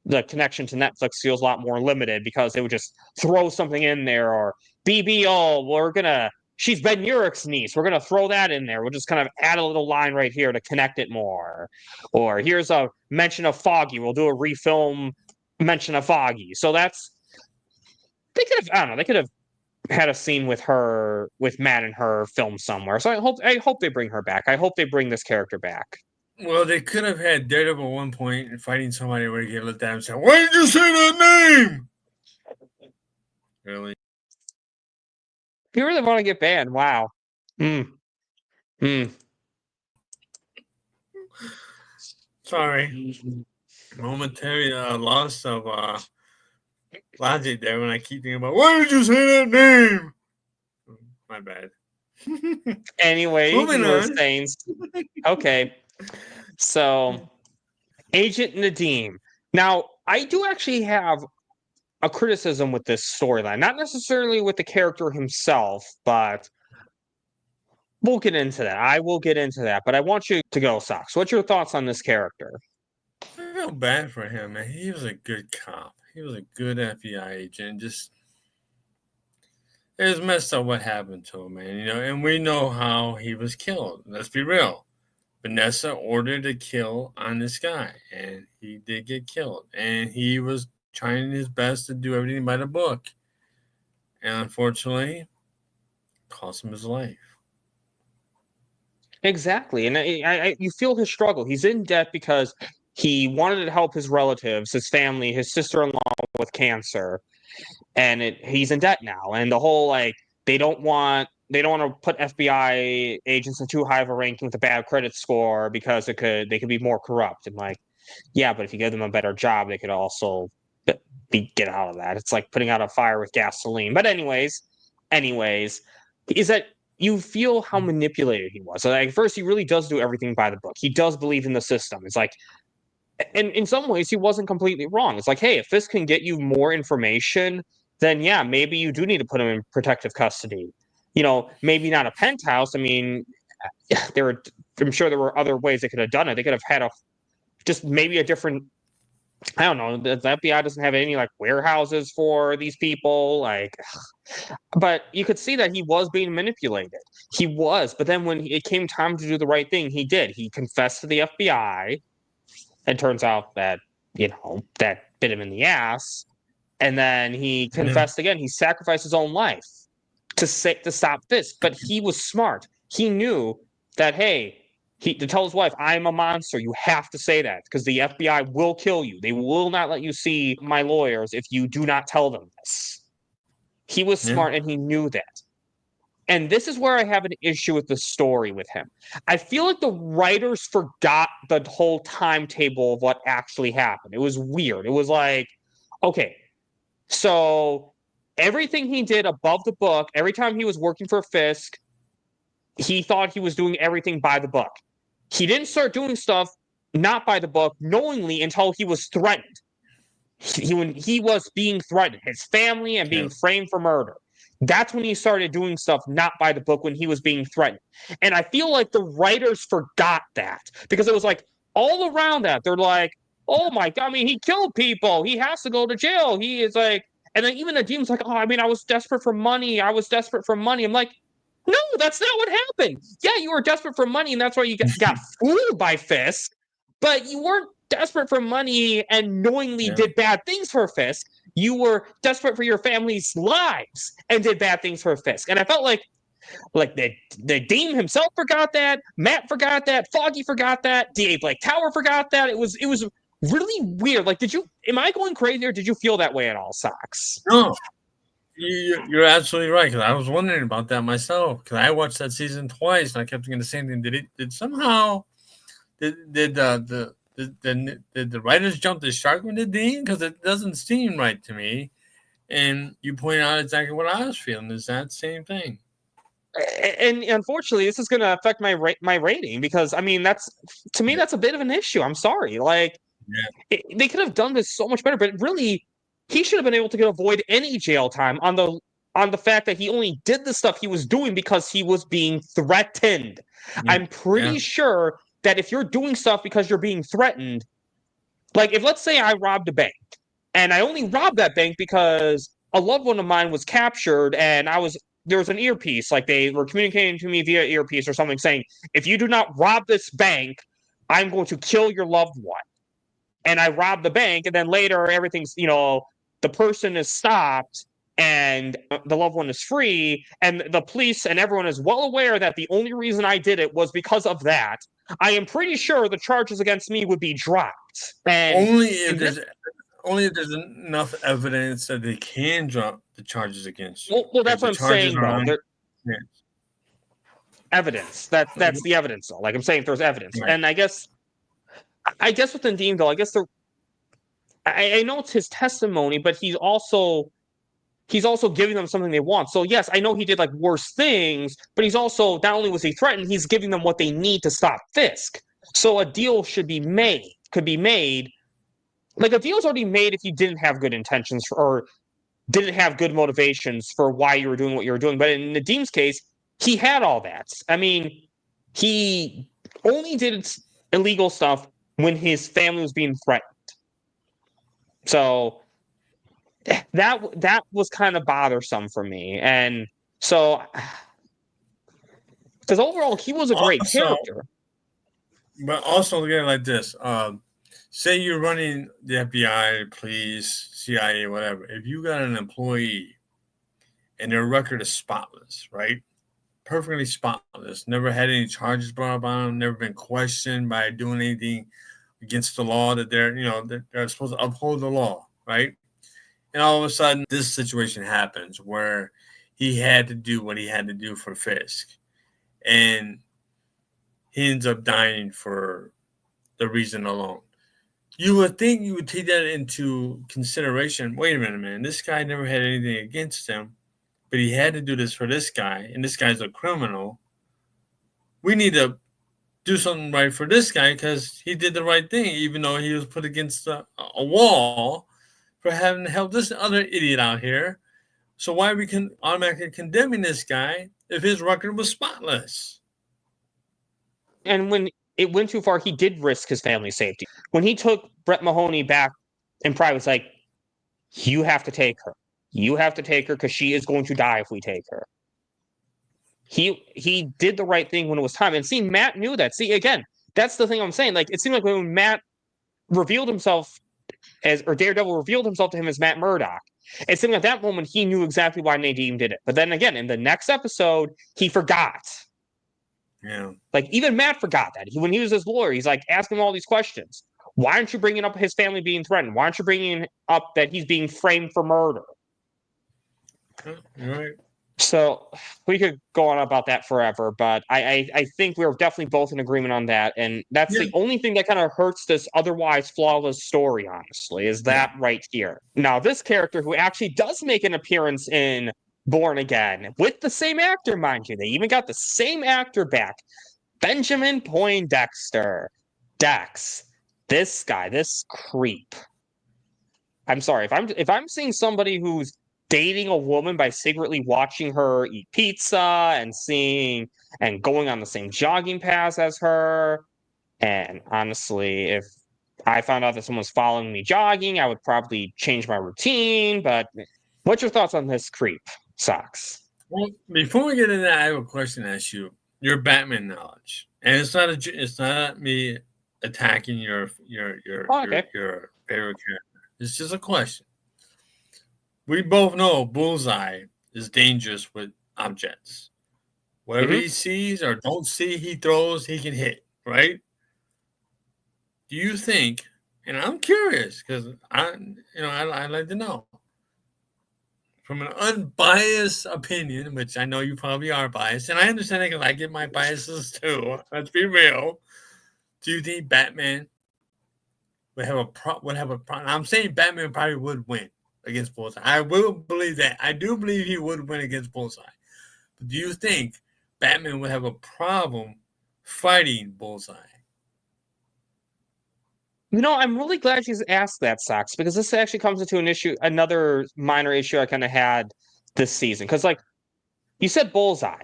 the connection to Netflix feels a lot more limited, because they would just throw something in there, or BBO, she's Ben Urich's niece. We're going to throw that in there. We'll just kind of add a little line right here to connect it more. Or here's a mention of Foggy. We'll do a refilm mention of Foggy. So they could have had a scene with Matt and her filmed somewhere. So I hope they bring her back. I hope they bring this character back. Well, they could have had Daredevil at one point and fighting somebody where he looked at him and said, "Why did you say that name?" Really? You really want to get banned? Wow. Sorry. Momentary loss of logic there when I keep thinking about, why did you say that name? My bad. Anyway, Moving you were on. saying, okay. So, Agent Nadeem. Now, I do actually have a criticism with this storyline. Not necessarily with the character himself, but we'll get into that. I will get into that, but I want you to go, Socks. What's your thoughts on this character? I feel bad for him, man. He was a good cop. He was a good FBI agent. Just, it was messed up what happened to him, man. And we know how he was killed. Let's be real. Vanessa ordered a kill on this guy, and he did get killed. And he was trying his best to do everything by the book. And unfortunately, cost him his life. Exactly. And you feel his struggle. He's in debt because he wanted to help his relatives, his family, his sister-in-law with cancer. And he's in debt now. And the whole, they don't want to put FBI agents in too high of a ranking with a bad credit score because they could be more corrupt. And yeah, but if you give them a better job, they could also get out of that. It's like putting out a fire with gasoline. But anyways, is that you feel how manipulated he was. So at first, he really does do everything by the book. He does believe in the system. It's like, and in some ways, he wasn't completely wrong. It's like, hey, if this can get you more information, then yeah, maybe you do need to put him in protective custody. Maybe not a penthouse. I mean, I'm sure there were other ways they could have done it. They could have had just maybe a different, I don't know. The FBI doesn't have any warehouses for these people. But you could see that he was being manipulated. He was. But then when it came time to do the right thing, he did. He confessed to the FBI. And turns out that, that bit him in the ass. And then he confessed again. He sacrificed his own life to stop this. But he was smart. He knew that, hey, to tell his wife, I'm a monster. You have to say that because the FBI will kill you. They will not let you see my lawyers if you do not tell them this. He was smart and he knew that. And this is where I have an issue with the story with him. I feel like the writers forgot the whole timetable of what actually happened. It was weird. It was like, okay, so everything he did above the book, every time he was working for Fisk, he thought he was doing everything by the book. He didn't start doing stuff not by the book knowingly until he was threatened. When he was being threatened, his family and being framed for murder. That's when he started doing stuff not by the book when he was being threatened. And I feel like the writers forgot that because it was like all around that. They're like, oh my God, I mean, he killed people. He has to go to jail. He is like, and then even Nadeem's like, oh, I mean, I was desperate for money. I'm like, No, that's not what happened. Yeah, you were desperate for money, and that's why you got fooled by Fisk. But you weren't desperate for money and knowingly did bad things for Fisk. You were desperate for your family's lives and did bad things for Fisk. And I felt like the Dean himself forgot that, Matt forgot that, Foggy forgot that, D.A. Blake Tower forgot that. It was really weird. Like, am I going crazy, or did you feel that way at all, Sox? No, you're absolutely right. Because I was wondering about that myself. Because I watched that season twice, and I kept thinking the same thing. Did the writers jump the shark with the Dean? Because it doesn't seem right to me. And you point out exactly what I was feeling. Is that same thing? And unfortunately, this is going to affect my rating, because I mean, that's a bit of an issue. I'm sorry. Like, they could have done this so much better, but really, he should have been able to avoid any jail time on the fact that he only did the stuff he was doing because he was being threatened. I'm pretty sure that if you're doing stuff because you're being threatened, like, if, let's say, I robbed a bank, and I only robbed that bank because a loved one of mine was captured, and there was an earpiece, like they were communicating to me via earpiece or something, saying, if you do not rob this bank, I'm going to kill your loved one. And I robbed the bank, and then later everything's, the person is stopped and the loved one is free, and the police and everyone is well aware that the only reason I did it was because of that. I am pretty sure the charges against me would be dropped. And only if there's enough evidence that they can drop the charges against you. Well, that's what I'm saying, though. Evidence. That's the evidence, though. Like, I'm saying, if there's evidence. Right. And I guess with the Dean, though, I know it's his testimony, but he's also giving them something they want. So yes, I know he did like worse things, but he's also, not only was he threatened, he's giving them what they need to stop Fisk. So a deal could be made. Like, a deal's already made if you didn't have good intentions or didn't have good motivations for why you were doing what you were doing. But in Nadim's case, he had all that. I mean, he only did illegal stuff when his family was being threatened. So that was kind of bothersome for me. And so, because overall, he was a great character. But also, look at it like this. Say you're running the FBI, police, CIA, whatever. If you got an employee and their record is spotless, right? Perfectly spotless. Never had any charges brought up on them. Never been questioned by doing anything against the law that they're supposed to uphold the law, right? And all of a sudden, this situation happens where he had to do what he had to do for Fisk. And he ends up dying for the reason alone. You would think you would take that into consideration. Wait a minute, man. This guy never had anything against him, but he had to do this for this guy, and this guy's a criminal. We need to do something right for this guy because he did the right thing, even though he was put against a wall for having helped this other idiot out here. So why are we automatically condemning this guy if his record was spotless? And when it went too far, he did risk his family's safety. When he took Brett Mahoney back in private, was like, you have to take her. You have to take her because she is going to die if we take her. He did the right thing when it was time. And see, Matt knew that. See, again, that's the thing I'm saying. Like, it seemed like when Matt revealed himself or Daredevil revealed himself to him as Matt Murdock, it seemed at that moment he knew exactly why Nadeem did it. But then again, in the next episode, he forgot. Yeah. Like, even Matt forgot that. When he was his lawyer, he's like asking him all these questions. Why aren't you bringing up his family being threatened? Why aren't you bringing up that he's being framed for murder? Right. So we could go on about that forever, but I think we're definitely both in agreement on that. And that's the only thing that kind of hurts this otherwise flawless story, honestly, is that right here. Now, this character who actually does make an appearance in Born Again with the same actor, mind you. They even got the same actor back. Benjamin Poindexter. Dex. This guy, this creep. I'm sorry, if I'm seeing somebody who's dating a woman by secretly watching her eat pizza and going on the same jogging paths as her, and honestly, if I found out that someone's following me jogging, I would probably change my routine. But what's your thoughts on this creep, Socks? Well, before we get into that, I have a question to ask you. Your Batman knowledge, and it's not me attacking Oh, okay. your favorite character. It's just a question. We both know Bullseye is dangerous with objects. Whatever Hmm. he sees or don't see, he throws, he can hit, right? Do you think, and I'm curious because I like to know from an unbiased opinion, which I know you probably are biased, and I understand because I get my biases too. Let's be real. Do you think Batman would have a problem? I'm saying Batman probably would win against Bullseye. I will believe that. I do believe he would win against Bullseye. But do you think Batman would have a problem fighting Bullseye? I'm really glad she's asked that, Sox, because this actually comes into another minor issue I kind of had this season. Because, like, you said Bullseye.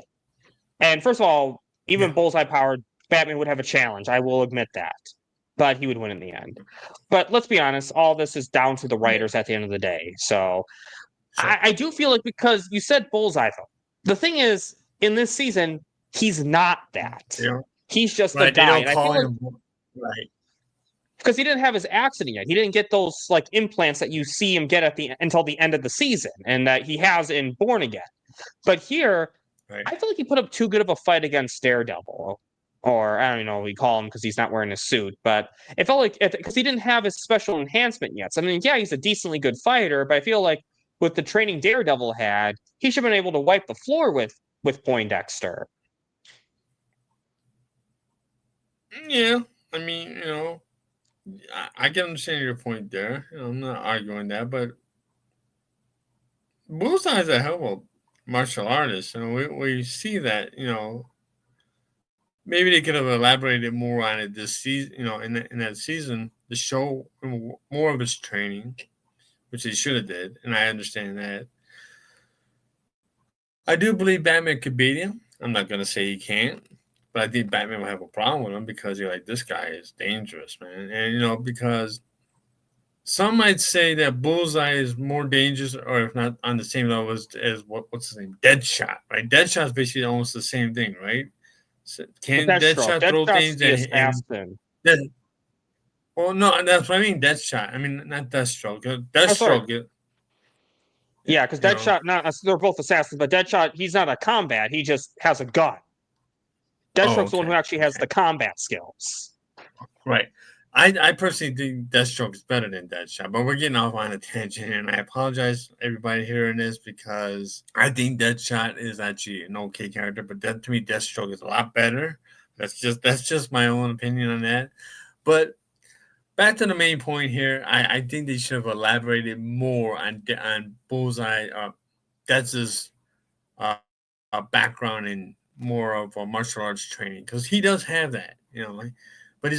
And first of all, even Yeah. Bullseye powered, Batman would have a challenge. I will admit that. But he would win in the end. But let's be honest, all this is down to the writers at the end of the day. So Sure. I do feel like because you said Bullseye, though. The thing is, in this season, he's not that. Yeah. He's just the Right. They guy. don't And I feel call like him. Right. because he didn't have his accident yet. He didn't get those like implants that you see him get until the end of the season, and that he has in Born Again. But here, Right. I feel like he put up too good of a fight against Daredevil, or I don't even know what we call him because he's not wearing a suit. But it felt like because he didn't have his special enhancement yet. So, I mean, yeah, he's a decently good fighter, but I feel like with the training Daredevil had, he should have been able to wipe the floor with Poindexter. Yeah. I mean, I can understand your point there. I'm not arguing that, but Bullseye is a hell of a martial artist, and we see that. Maybe they could have elaborated more on it this season. In that season, to show more of his training, which they should have did, and I understand that. I do believe Batman could beat him. I'm not gonna say he can't, but I think Batman will have a problem with him because you're like, this guy is dangerous, man, and because some might say that Bullseye is more dangerous, or if not on the same level as what's his name, Deadshot, right? Deadshot's basically almost the same thing, right? So But can Deathstroke, Deadshot throw Deathstroke's things the and assassin. Death, well, no, that's what I mean. Deathshot. I mean, not Deathstroke. Oh, sorry. Deathstroke. Yeah, because You know, they're both assassins, but Deadshot, he's not a combat. He just has a gun. oh, Deathstroke's the one who okay, actually has okay, the combat skills. right. I personally think Deathstroke is better than Deadshot, but we're getting off on a tangent, and I apologize to everybody hearing this because I think Deadshot is actually an okay character, but to me, Deathstroke is a lot better. That's just my own opinion on that. But back to the main point here, I think they should have elaborated more on Bullseye. That's his uh, background in more of a martial arts training because he does have that, but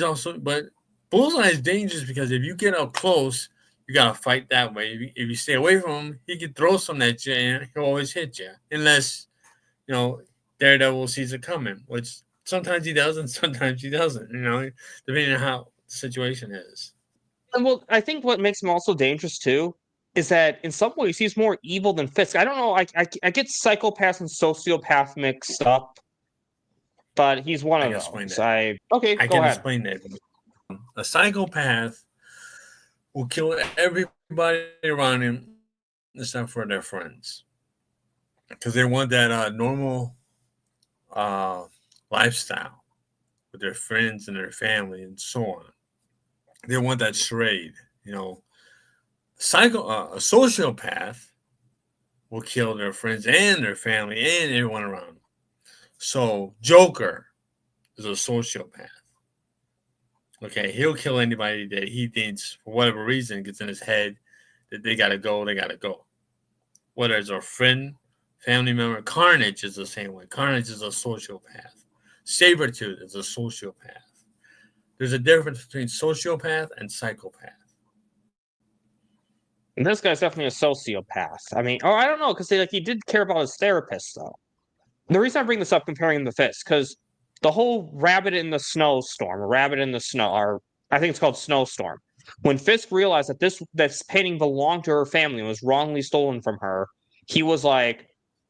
but Bullseye is dangerous because if you get up close, you gotta fight that way. If you stay away from him, he can throw something at you and he'll always hit you, unless you know Daredevil sees it coming, which sometimes he does and sometimes he doesn't. Depending on how the situation is. And well, I think what makes him also dangerous too is that in some ways he's more evil than Fisk. I don't know. I get psychopath and sociopath mixed up, but he's one I of can explain those. that. Okay, I go can ahead. explain that. A psychopath will kill everybody around him except for their friends because they want that normal uh, lifestyle with their friends and their family and so on. They want that charade. A sociopath will kill their friends and their family and everyone around them. So Joker is a sociopath. Okay, he'll kill anybody that he thinks, for whatever reason, gets in his head that they gotta go, they gotta go. Whether it's a friend, family member, Carnage is the same way. Carnage is a sociopath. Sabretooth is a sociopath. There's a difference between sociopath and psychopath. And this guy's definitely a sociopath. I mean, I don't know, because he did care about his therapist though. The reason I bring this up comparing him to Fisk, because the whole rabbit in the snowstorm, or rabbit in the snow, or I think it's called snowstorm. When Fisk realized that this painting belonged to her family and was wrongly stolen from her, he was like,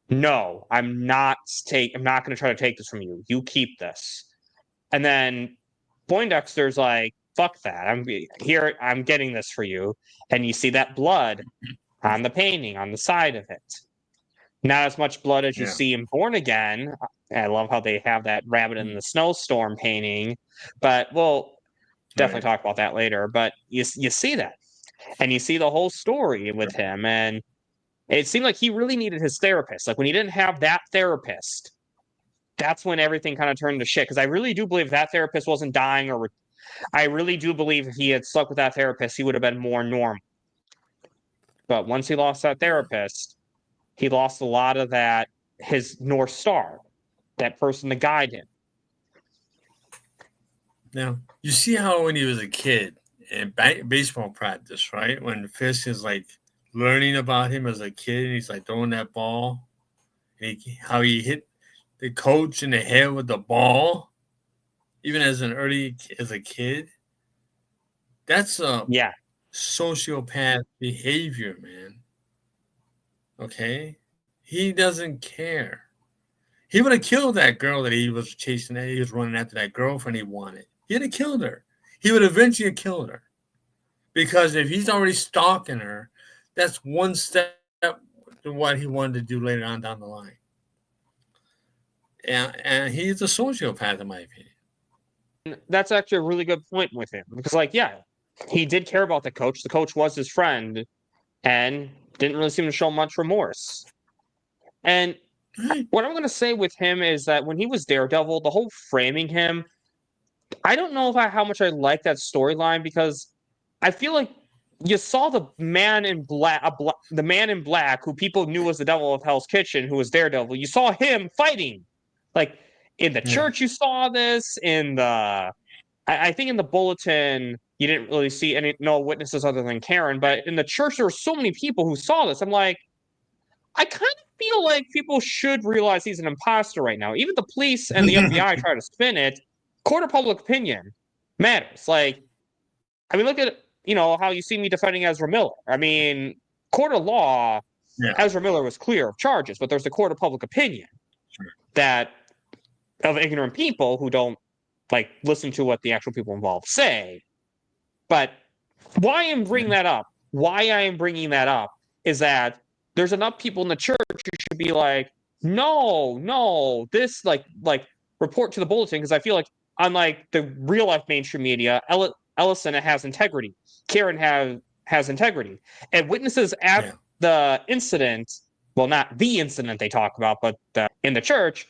no, I'm not going to try to take this from you. You keep this. And then Poindexter's like, fuck that. I'm getting this for you. And you see that blood on the painting on the side of it. Not as much blood as you Yeah. see in Born Again. I love how they have that rabbit in the snowstorm painting, but we'll definitely talk about that later. But you see that, and you see the whole story with him, and it seemed like he really needed his therapist. Like when he didn't have that therapist, that's when everything kind of turned to shit. Because I really do believe that therapist wasn't dying, or I really do believe if he had stuck with that therapist, he would have been more normal. But once he lost that therapist, he lost a lot of that, his North Star, that person to guide him. Now, you see how when he was a kid in baseball practice, right? When Fisk is like learning about him as a kid, and he's like throwing that ball, and how he hit the coach in the head with the ball, even as a kid. That's a sociopath behavior, man. Okay? He doesn't care. He would have killed that girl that he was chasing. That he was running after, that girlfriend he wanted. He'd have killed her. He would eventually have killed her. Because if he's already stalking her, that's one step to what he wanted to do later on down the line. And he's a sociopath, in my opinion. That's actually a really good point with him. Because, like, yeah, he did care about the coach. The coach was his friend and didn't really seem to show much remorse. And what I'm going to say with him is that when he was Daredevil, the whole framing him, I don't know how much I like that storyline, because I feel like you saw the man in black, who people knew was the devil of Hell's Kitchen, who was Daredevil. You saw him fighting, like in the church. You saw this in the, I think in the Bulletin, you didn't really see no witnesses other than Karen, but in the church there were so many people who saw this. I'm like, I kind of feel like people should realize he's an imposter right now. Even the police and the FBI try to spin it. Court of public opinion matters. Like, I mean, look at how you see me defending Ezra Miller. I mean, court of law, Ezra Miller was clear of charges, but there's the court of public opinion that of ignorant people who don't like listen to what the actual people involved say. But why I'm bringing that up? Why I am bringing that up is that there's enough people in the church who should be like, no, this like report to the Bulletin, because I feel like unlike the real life mainstream media, Ellison has integrity. Karen has integrity, and witnesses at the incident. Well, not the incident they talk about, but in the church.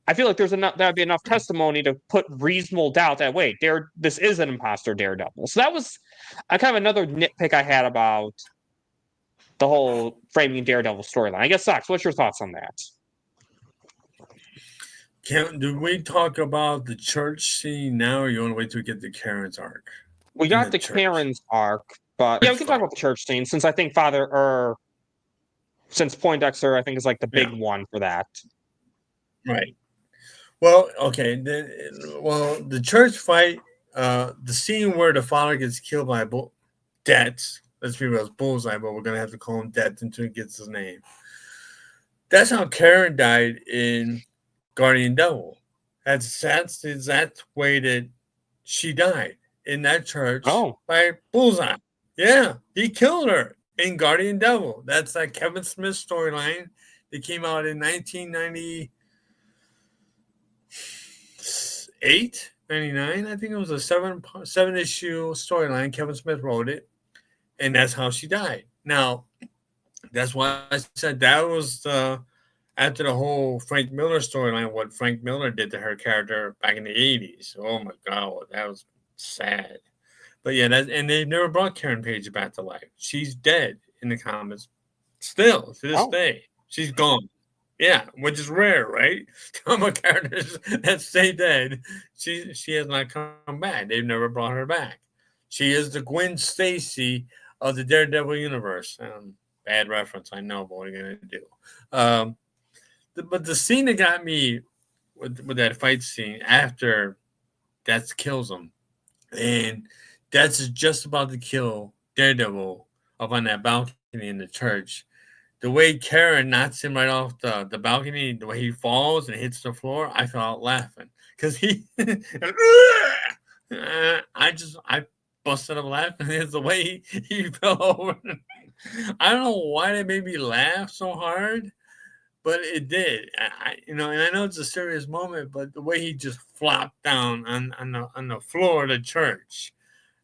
I feel like that'd be enough testimony to put reasonable doubt that wait, this is an imposter Daredevil. So that was kind of another nitpick I had about the whole framing Daredevil storyline. I guess, Sox, what's your thoughts on that? Do we talk about the church scene now, or you want to wait till we get the Karen's arc? We got the Karen's arc, but yeah, we can talk about the church scene, since I think since Poindexter, I think, is like the big one for that. Right. Well, okay. The church fight, the scene where the father gets killed by Dets. Let's be real, Bullseye, but we're gonna have to call him Dets until he gets his name. That's how Karen died in Guardian Devil. That's the exact way that she died, in that church by Bullseye. Yeah, he killed her in Guardian Devil. That's that Kevin Smith storyline that came out in 1990. 99, I think it was a seven issue storyline. Kevin Smith wrote it, and that's how she died. Now, that's why I said that was after the whole Frank Miller storyline, what Frank Miller did to her character back in the 80s. Oh my God, that was sad. But yeah, and they never brought Karen Page back to life. She's dead in the comics still to this day. She's gone. Yeah, which is rare, right? Comic characters that stay dead, she has not come back. They've never brought her back. She is the Gwen Stacy of the Daredevil universe. Bad reference, I know, but what are you gonna do? But the scene that got me with that fight scene after Death kills him, and that's just about to kill Daredevil up on that balcony in the church. the way Karen knocks him right off the balcony, the way he falls and hits the floor, I fell out laughing because I busted up laughing. It's the way he fell over. I don't know why they made me laugh so hard, but it did. And I know it's a serious moment, but the way he just flopped down on the floor of the church,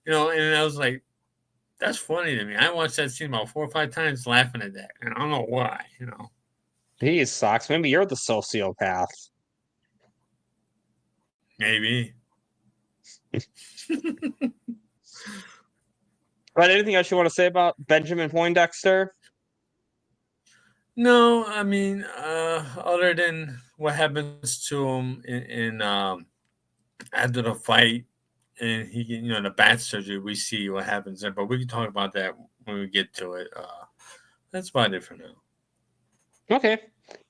and I was like, that's funny to me. I watched that scene about 4 or 5 times laughing at that. And I don't know why. He sucks. Maybe you're the sociopath. Maybe. But anything else you want to say about Benjamin Poindexter? No, I mean, other than what happens to him in after the fight and the bat surgery, we see what happens there. But we can talk about that when we get to it. That's about it for now. Okay.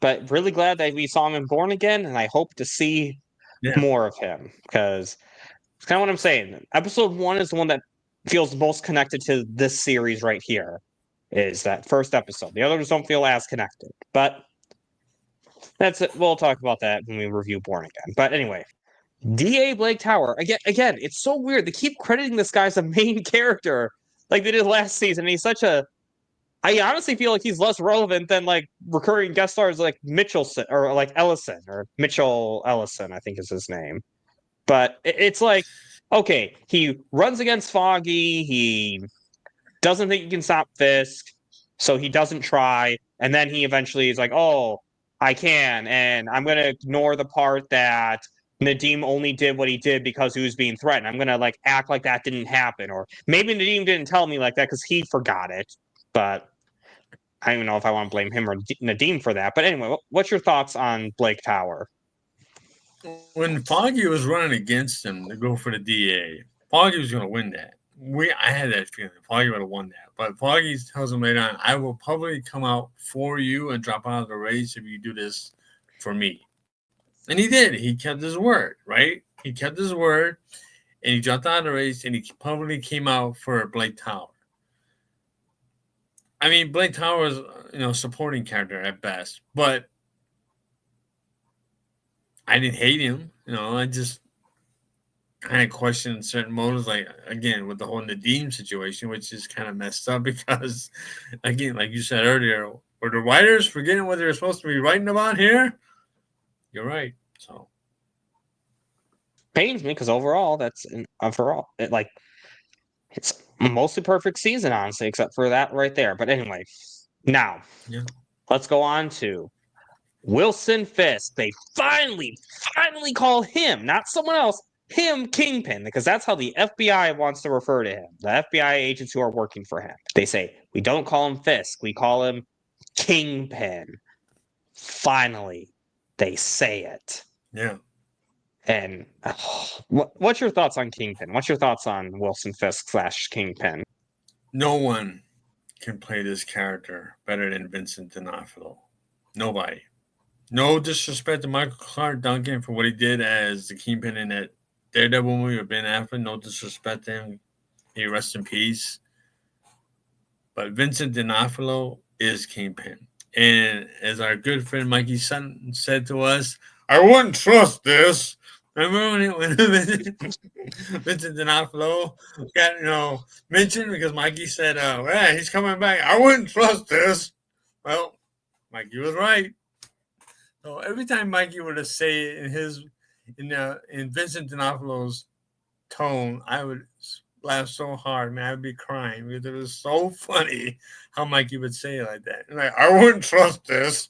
But really glad that we saw him in Born Again, and I hope to see more of him, because it's kind of what I'm saying. Episode 1 is the one that feels most connected to this series right here, is that first episode. The others don't feel as connected, but that's it. We'll talk about that when we review Born Again. But anyway, D.A. Blake Tower, again, it's so weird. They keep crediting this guy as a main character like they did last season. He's such a... I honestly feel like he's less relevant than like recurring guest stars like Mitchelson or like Ellison or Mitchell Ellison, I think is his name. But it's like, okay, he runs against Foggy. He doesn't think he can stop Fisk, so he doesn't try. And then he eventually is like, oh, I can. And I'm going to ignore the part that Nadeem only did what he did because he was being threatened. I'm going to like act like that didn't happen. Or maybe Nadeem didn't tell me like that because he forgot it. But I don't even know if I want to blame him or Nadeem for that. But anyway, what's your thoughts on Blake Tower? When Foggy was running against him to go for the DA, Foggy was going to win that. I had that feeling. Foggy would have won that. But Foggy tells him later on, I will probably come out for you and drop out of the race if you do this for me. And he did. He kept his word, right? He kept his word, and he dropped out of the race, and he probably came out for Blake Tower. I mean, Blake Tower is, supporting character at best, but I didn't hate him. I just kind of questioned certain motives, like, again, with the whole Nadeem situation, which is kind of messed up because, again, like you said earlier, were the writers forgetting what they were supposed to be writing about here? You're right. So pains me because overall, it's a mostly perfect season, honestly, except for that right there. But anyway, now let's go on to Wilson Fisk. They finally call him, not someone else, him Kingpin, because that's how the FBI wants to refer to him. The FBI agents who are working for him. They say, we don't call him Fisk, we call him Kingpin. Finally, they say it. Yeah. And what's your thoughts on Kingpin? What's your thoughts on Wilson Fisk / Kingpin? No one can play this character better than Vincent D'Onofrio. Nobody. No disrespect to Michael Clark Duncan for what he did as the Kingpin in that Daredevil movie with Ben Affleck. No disrespect to him. He rest in peace. But Vincent D'Onofrio is Kingpin. And as our good friend Mikey Sutton said to us, I wouldn't trust this. Remember when Vincent D'Onofrio got mentioned because Mikey said, "Yeah, he's coming back. I wouldn't trust this." Well, Mikey was right. So every time Mikey would have say it in Vincent D'Onofrio's tone, I would laugh so hard, man. I'd be crying because it was so funny how Mikey would say it like that. Like, I wouldn't trust this.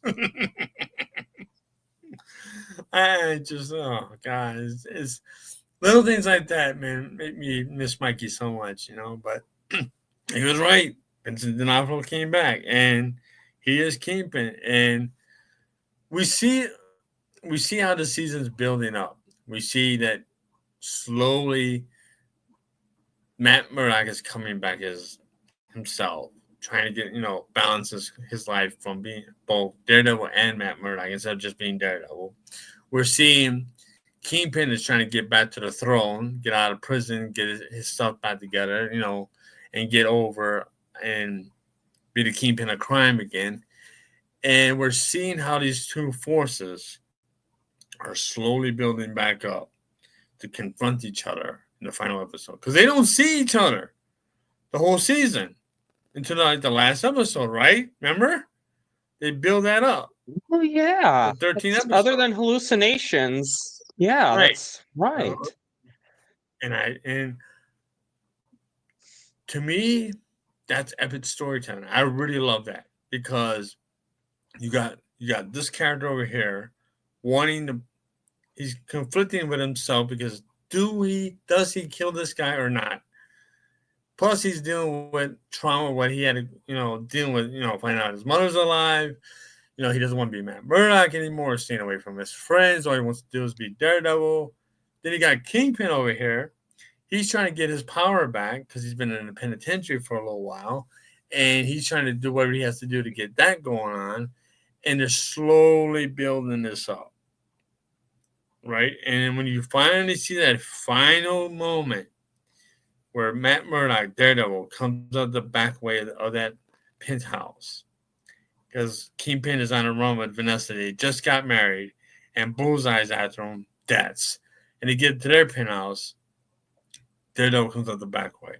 I just, oh God, it's little things like that, man, make me miss Mikey so much, but he was right. Vincent D'Onofrio came back, and he is Kingpin, and we see how the season's building up. We see that slowly Matt Murdock is coming back as himself, trying to get, balance his life from being both Daredevil and Matt Murdock instead of just being Daredevil. We're seeing Kingpin is trying to get back to the throne, get out of prison, get his stuff back together, and get over and be the Kingpin of crime again. And we're seeing how these two forces are slowly building back up to confront each other in the final episode. Because they don't see each other the whole season until like the last episode, right? Remember? They build that up. Oh yeah. The 13 That's- episodes. other than hallucinations. Yeah, Right. that's right. And to me, that's epic storytelling. I really love that because you got this character over here wanting to, he's conflicting with himself because does he kill this guy or not? Plus he's dealing with trauma, what he had to, dealing with, finding out his mother's alive. He doesn't want to be Matt Murdock anymore, staying away from his friends. All he wants to do is be Daredevil. Then he got Kingpin over here. He's trying to get his power back because he's been in the penitentiary for a little while. And he's trying to do whatever he has to do to get that going on. And they're slowly building this up. Right? And when you finally see that final moment where Matt Murdock, Daredevil, comes out the back way of that penthouse, because Kingpin is on a run with Vanessa. They just got married, and Bullseye's after him. Deaths. And they get to their penthouse. Daredevil comes out the back way.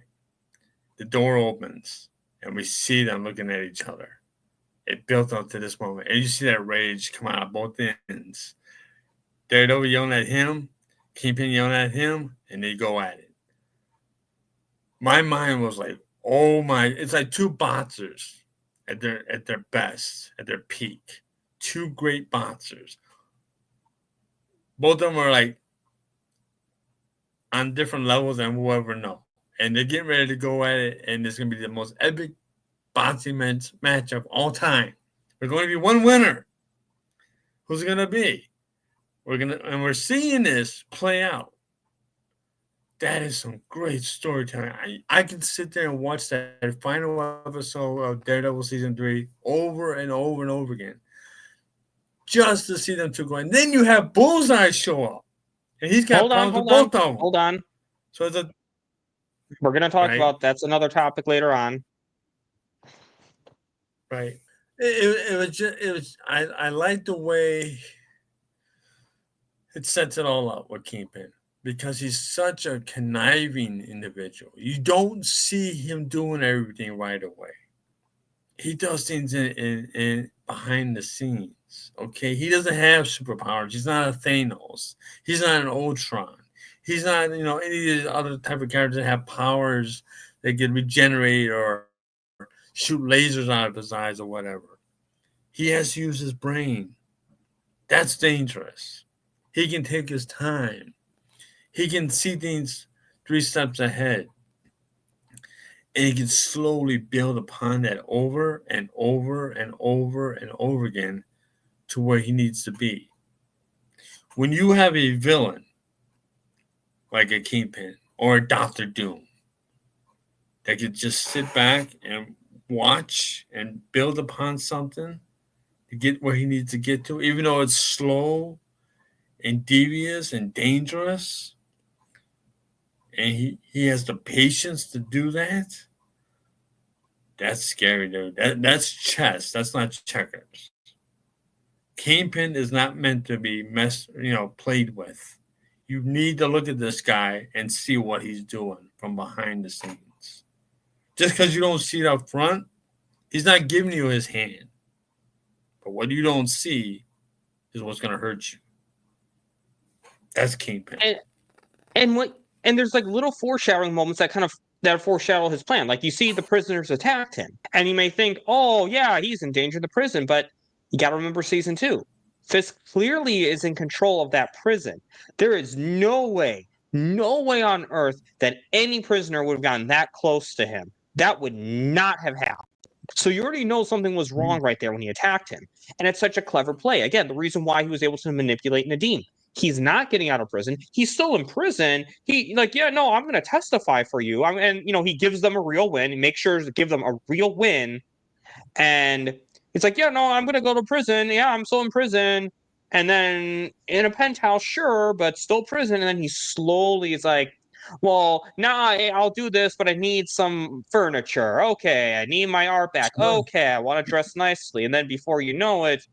The door opens, and we see them looking at each other. It built up to this moment. And you see that rage come out of both ends. Daredevil yelling at him, Kingpin yelling at him, and they go at it. My mind was like, oh my, it's like two boxers at their best, at their peak. Two great boxers. Both of them are like on different levels and we'll ever know. And they're getting ready to go at it, and it's going to be the most epic boxing match of all time. There's going to be one winner. Who's it going to be? We're seeing this play out. That is some great storytelling. I can sit there and watch that final episode of Daredevil season 3 over and over and over again, just to see them two go. And then you have Bullseye show up, and he's got problems with both of them. Hold on. So we're going to talk about that's another topic later on. Right. It was. I like the way it sets it all up with Kingpin, because he's such a conniving individual. You don't see him doing everything right away. He does things in behind the scenes. Okay, he doesn't have superpowers. He's not a Thanos. He's not an Ultron. He's not any of these other type of characters that have powers that can regenerate or shoot lasers out of his eyes or whatever. He has to use his brain. That's dangerous. He can take his time. He can see things 3 steps ahead. And he can slowly build upon that over and over and over and over again to where he needs to be. When you have a villain like a Kingpin or a Doctor Doom that can just sit back and watch and build upon something to get where he needs to get to, even though it's slow and devious and dangerous, and he has the patience to do that, that's scary, dude. That's chess. That's not checkers. Kingpin is not meant to be played with. You need to look at this guy and see what he's doing from behind the scenes. Just because you don't see it up front, he's not giving you his hand. But what you don't see is what's going to hurt you. That's Kingpin. And there's like little foreshadowing moments that foreshadow his plan. Like you see the prisoners attacked him, and you may think, oh yeah, he's in danger of the prison, but you got to remember season 2. Fisk clearly is in control of that prison. There is no way on earth that any prisoner would have gotten that close to him. That would not have happened. So you already know something was wrong right there when he attacked him. And it's such a clever play. Again, the reason why he was able to manipulate Nadeem. He's not getting out of prison. He's still in prison. I'm going to testify for you. He gives them a real win. He makes sure to give them a real win. And it's like, I'm going to go to prison. Yeah, I'm still in prison. And then in a penthouse, sure, but still prison. And then he slowly is like, Well, nah, I'll do this, but I need some furniture. Okay, I need my art back. Right. Okay, I want to dress nicely. And then before you know it,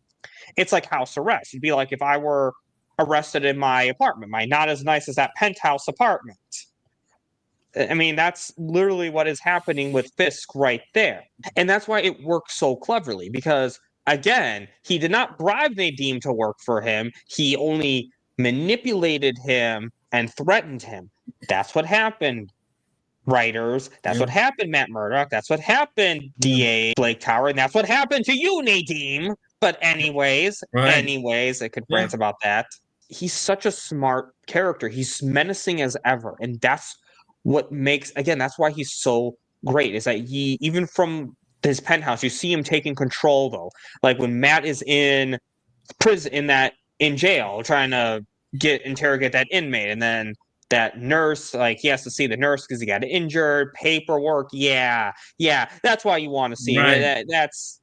it's like house arrest. It'd be like if I were arrested in my apartment, my not as nice as that penthouse apartment. I mean, that's literally what is happening with Fisk right there. And that's why it works so cleverly because, again, he did not bribe Nadeem to work for him. He only manipulated him and threatened him. That's what happened, writers. That's Yeah. what happened, Matt Murdock. That's what happened, Yeah. DA Blake Tower. And that's what happened to you, Nadeem. But anyways, Right. I could Yeah. rant about that. He's such a smart character. He's menacing as ever. And that's what makes, again, that's why he's so great, is that he, even from his penthouse, you see him taking control, though. Like when Matt is in prison, in jail, trying to interrogate that inmate, and then that nurse, like he has to see the nurse because he got injured, paperwork. Yeah, that's why you want to see him. Right. That's,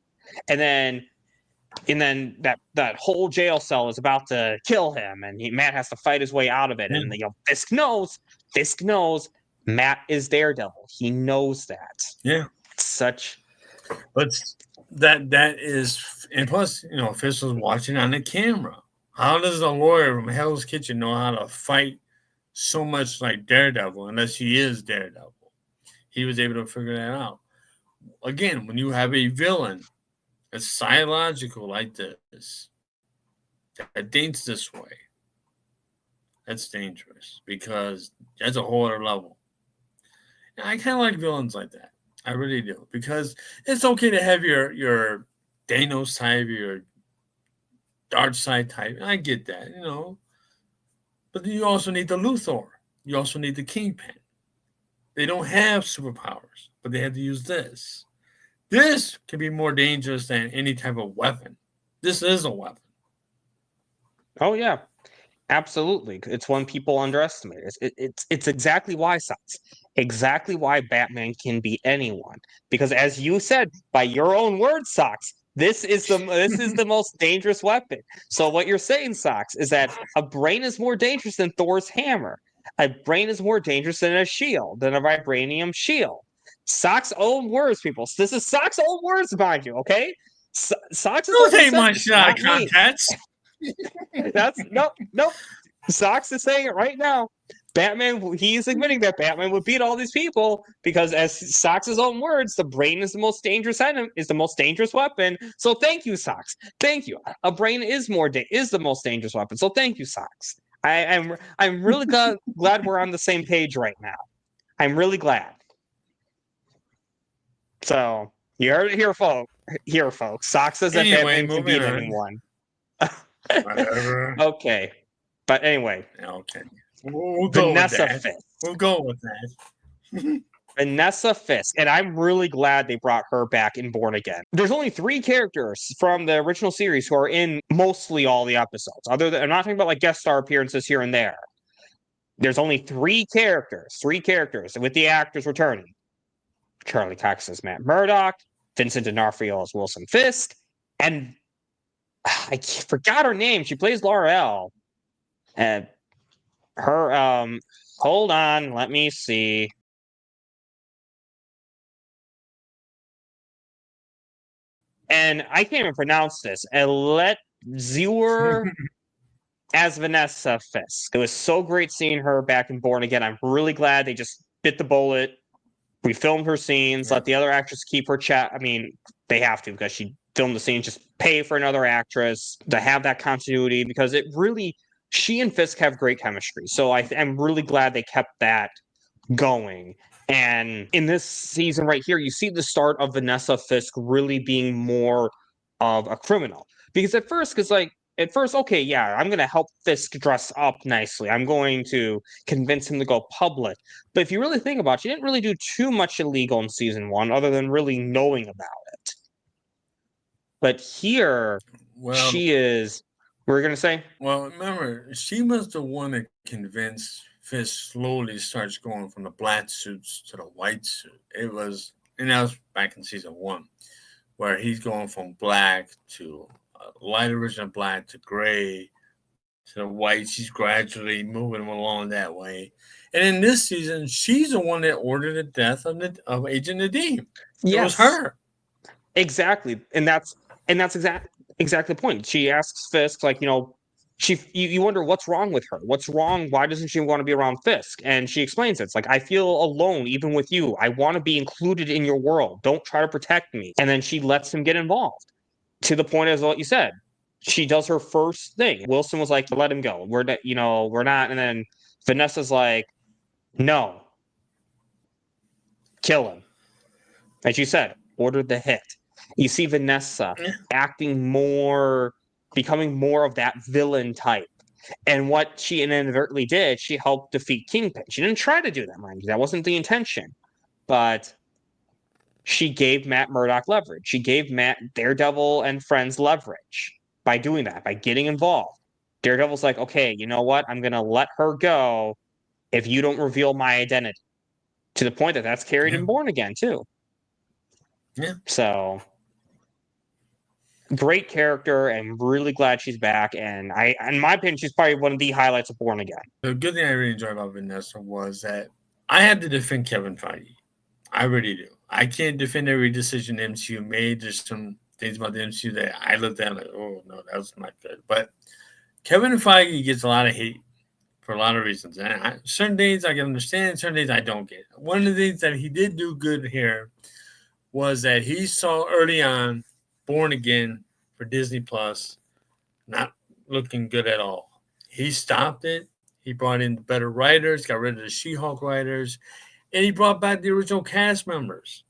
and then that whole jail cell is about to kill him, and Matt has to fight his way out of it. Yeah. And Fisk knows Matt is Daredevil. He knows that. Yeah. It's such. But that is, and plus, Fish was watching on the camera. How does a lawyer from Hell's Kitchen know how to fight so much like Daredevil unless he is Daredevil? He was able to figure that out. Again, when you have a villain that's psychological like this, that thinks this way, that's dangerous because that's a whole other level. And I kind of like villains like that. I really do, because it's okay to have your Thanos type, your dark side type. I get that, but you also need the Luthor. You also need the Kingpin. They don't have superpowers, but they have to use this. This can be more dangerous than any type of weapon. This is a weapon. Oh yeah, absolutely. It's one people underestimate. It's exactly why, Socks. Exactly why Batman can beat anyone. Because as you said, by your own words, Socks, this is the most dangerous weapon. So what you're saying, Socks, is that a brain is more dangerous than Thor's hammer. A brain is more dangerous than a shield, than a vibranium shield. Sock's own words, people. This is Sock's own words, mind you, okay? Socks is the Don't one who take said my this, shot not me. contest. That's nope. Socks is saying it right now. Batman, he's admitting that Batman would beat all these people because, as Socks' own words, the brain is the most dangerous enemy, is the most dangerous weapon. So thank you, Socks. Thank you. A brain is the most dangerous weapon. So thank you, Socks. I'm really glad we're on the same page right now. I'm really glad. So you heard it here, folks. Here, folks. Socks says that Anyway, Batman can moving beat on. anyone. Whatever. Okay, but anyway, Okay. We'll go with Vanessa that. Fisk. We'll go with that. Vanessa Fisk, and I'm really glad they brought her back in Born Again. There's only 3 characters from the original series who are in mostly all the episodes. Other than, I'm not talking about like guest star appearances here and there. There's only 3 characters, with the actors returning. Charlie Cox as Matt Murdock, Vincent D'Onofrio as Wilson Fisk, and I forgot her name. She plays Laurel. And her, hold on, let me see. And I can't even pronounce this. Elet Ziwer as Vanessa Fisk. It was so great seeing her back in Born Again. I'm really glad they just bit the bullet. We filmed her scenes, let the other actress keep her chat. I mean, they have to because she filmed the scenes. Just pay for another actress to have that continuity because it really, she and Fisk have great chemistry. So I'm really glad they kept that going. And in this season right here, you see the start of Vanessa Fisk really being more of a criminal. Because at first, okay, yeah, I'm going to help Fisk dress up nicely. I'm going to convince him to go public. But if you really think about it, she didn't really do too much illegal in season 1 other than really knowing about it. But here, she is, we're going to say? Well, remember, she was the one that convinced Fisk slowly starts going from the black suits to the white suit. And that was back in season 1, where he's going from black to light original black to gray to the white. She's gradually moving along that way. And in this season, she's the one that ordered the death of Agent Nadeem. It was her. Exactly. And that's exactly the point. She asks Fisk, like, you wonder what's wrong with her. What's wrong? Why doesn't she want to be around Fisk? And she explains it's like, I feel alone even with you. I want to be included in your world. Don't try to protect me. And then she lets him get involved. To the point as what you said. She does her first thing. Wilson was like, let him go. We're not. And then Vanessa's like, no. Kill him. As you said, order the hit. You see Vanessa becoming more of that villain type. And what she inadvertently did, she helped defeat Kingpin. She didn't try to do that, mind you. That wasn't the intention. But she gave Matt Murdock leverage. She gave Matt Daredevil and friends leverage by doing that, by getting involved. Daredevil's like, okay, you know what? I'm going to let her go if you don't reveal my identity. To the point that that's carried in Born Again, too. Yeah. So, great character, and really glad she's back. And in my opinion, she's probably one of the highlights of Born Again. The good thing I really enjoyed about Vanessa was that I had to defend Kevin Feige. I really do. I can't defend every decision the MCU made. There's some things about the MCU that I looked at like, oh, no, that was not good. But Kevin Feige gets a lot of hate for a lot of reasons. And certain things I can understand, certain things I don't get. One of the things that he did do good here was that he saw early on Born Again for Disney Plus not looking good at all. He stopped it. He brought in better writers, got rid of the She-Hulk writers, and he brought back the original cast members.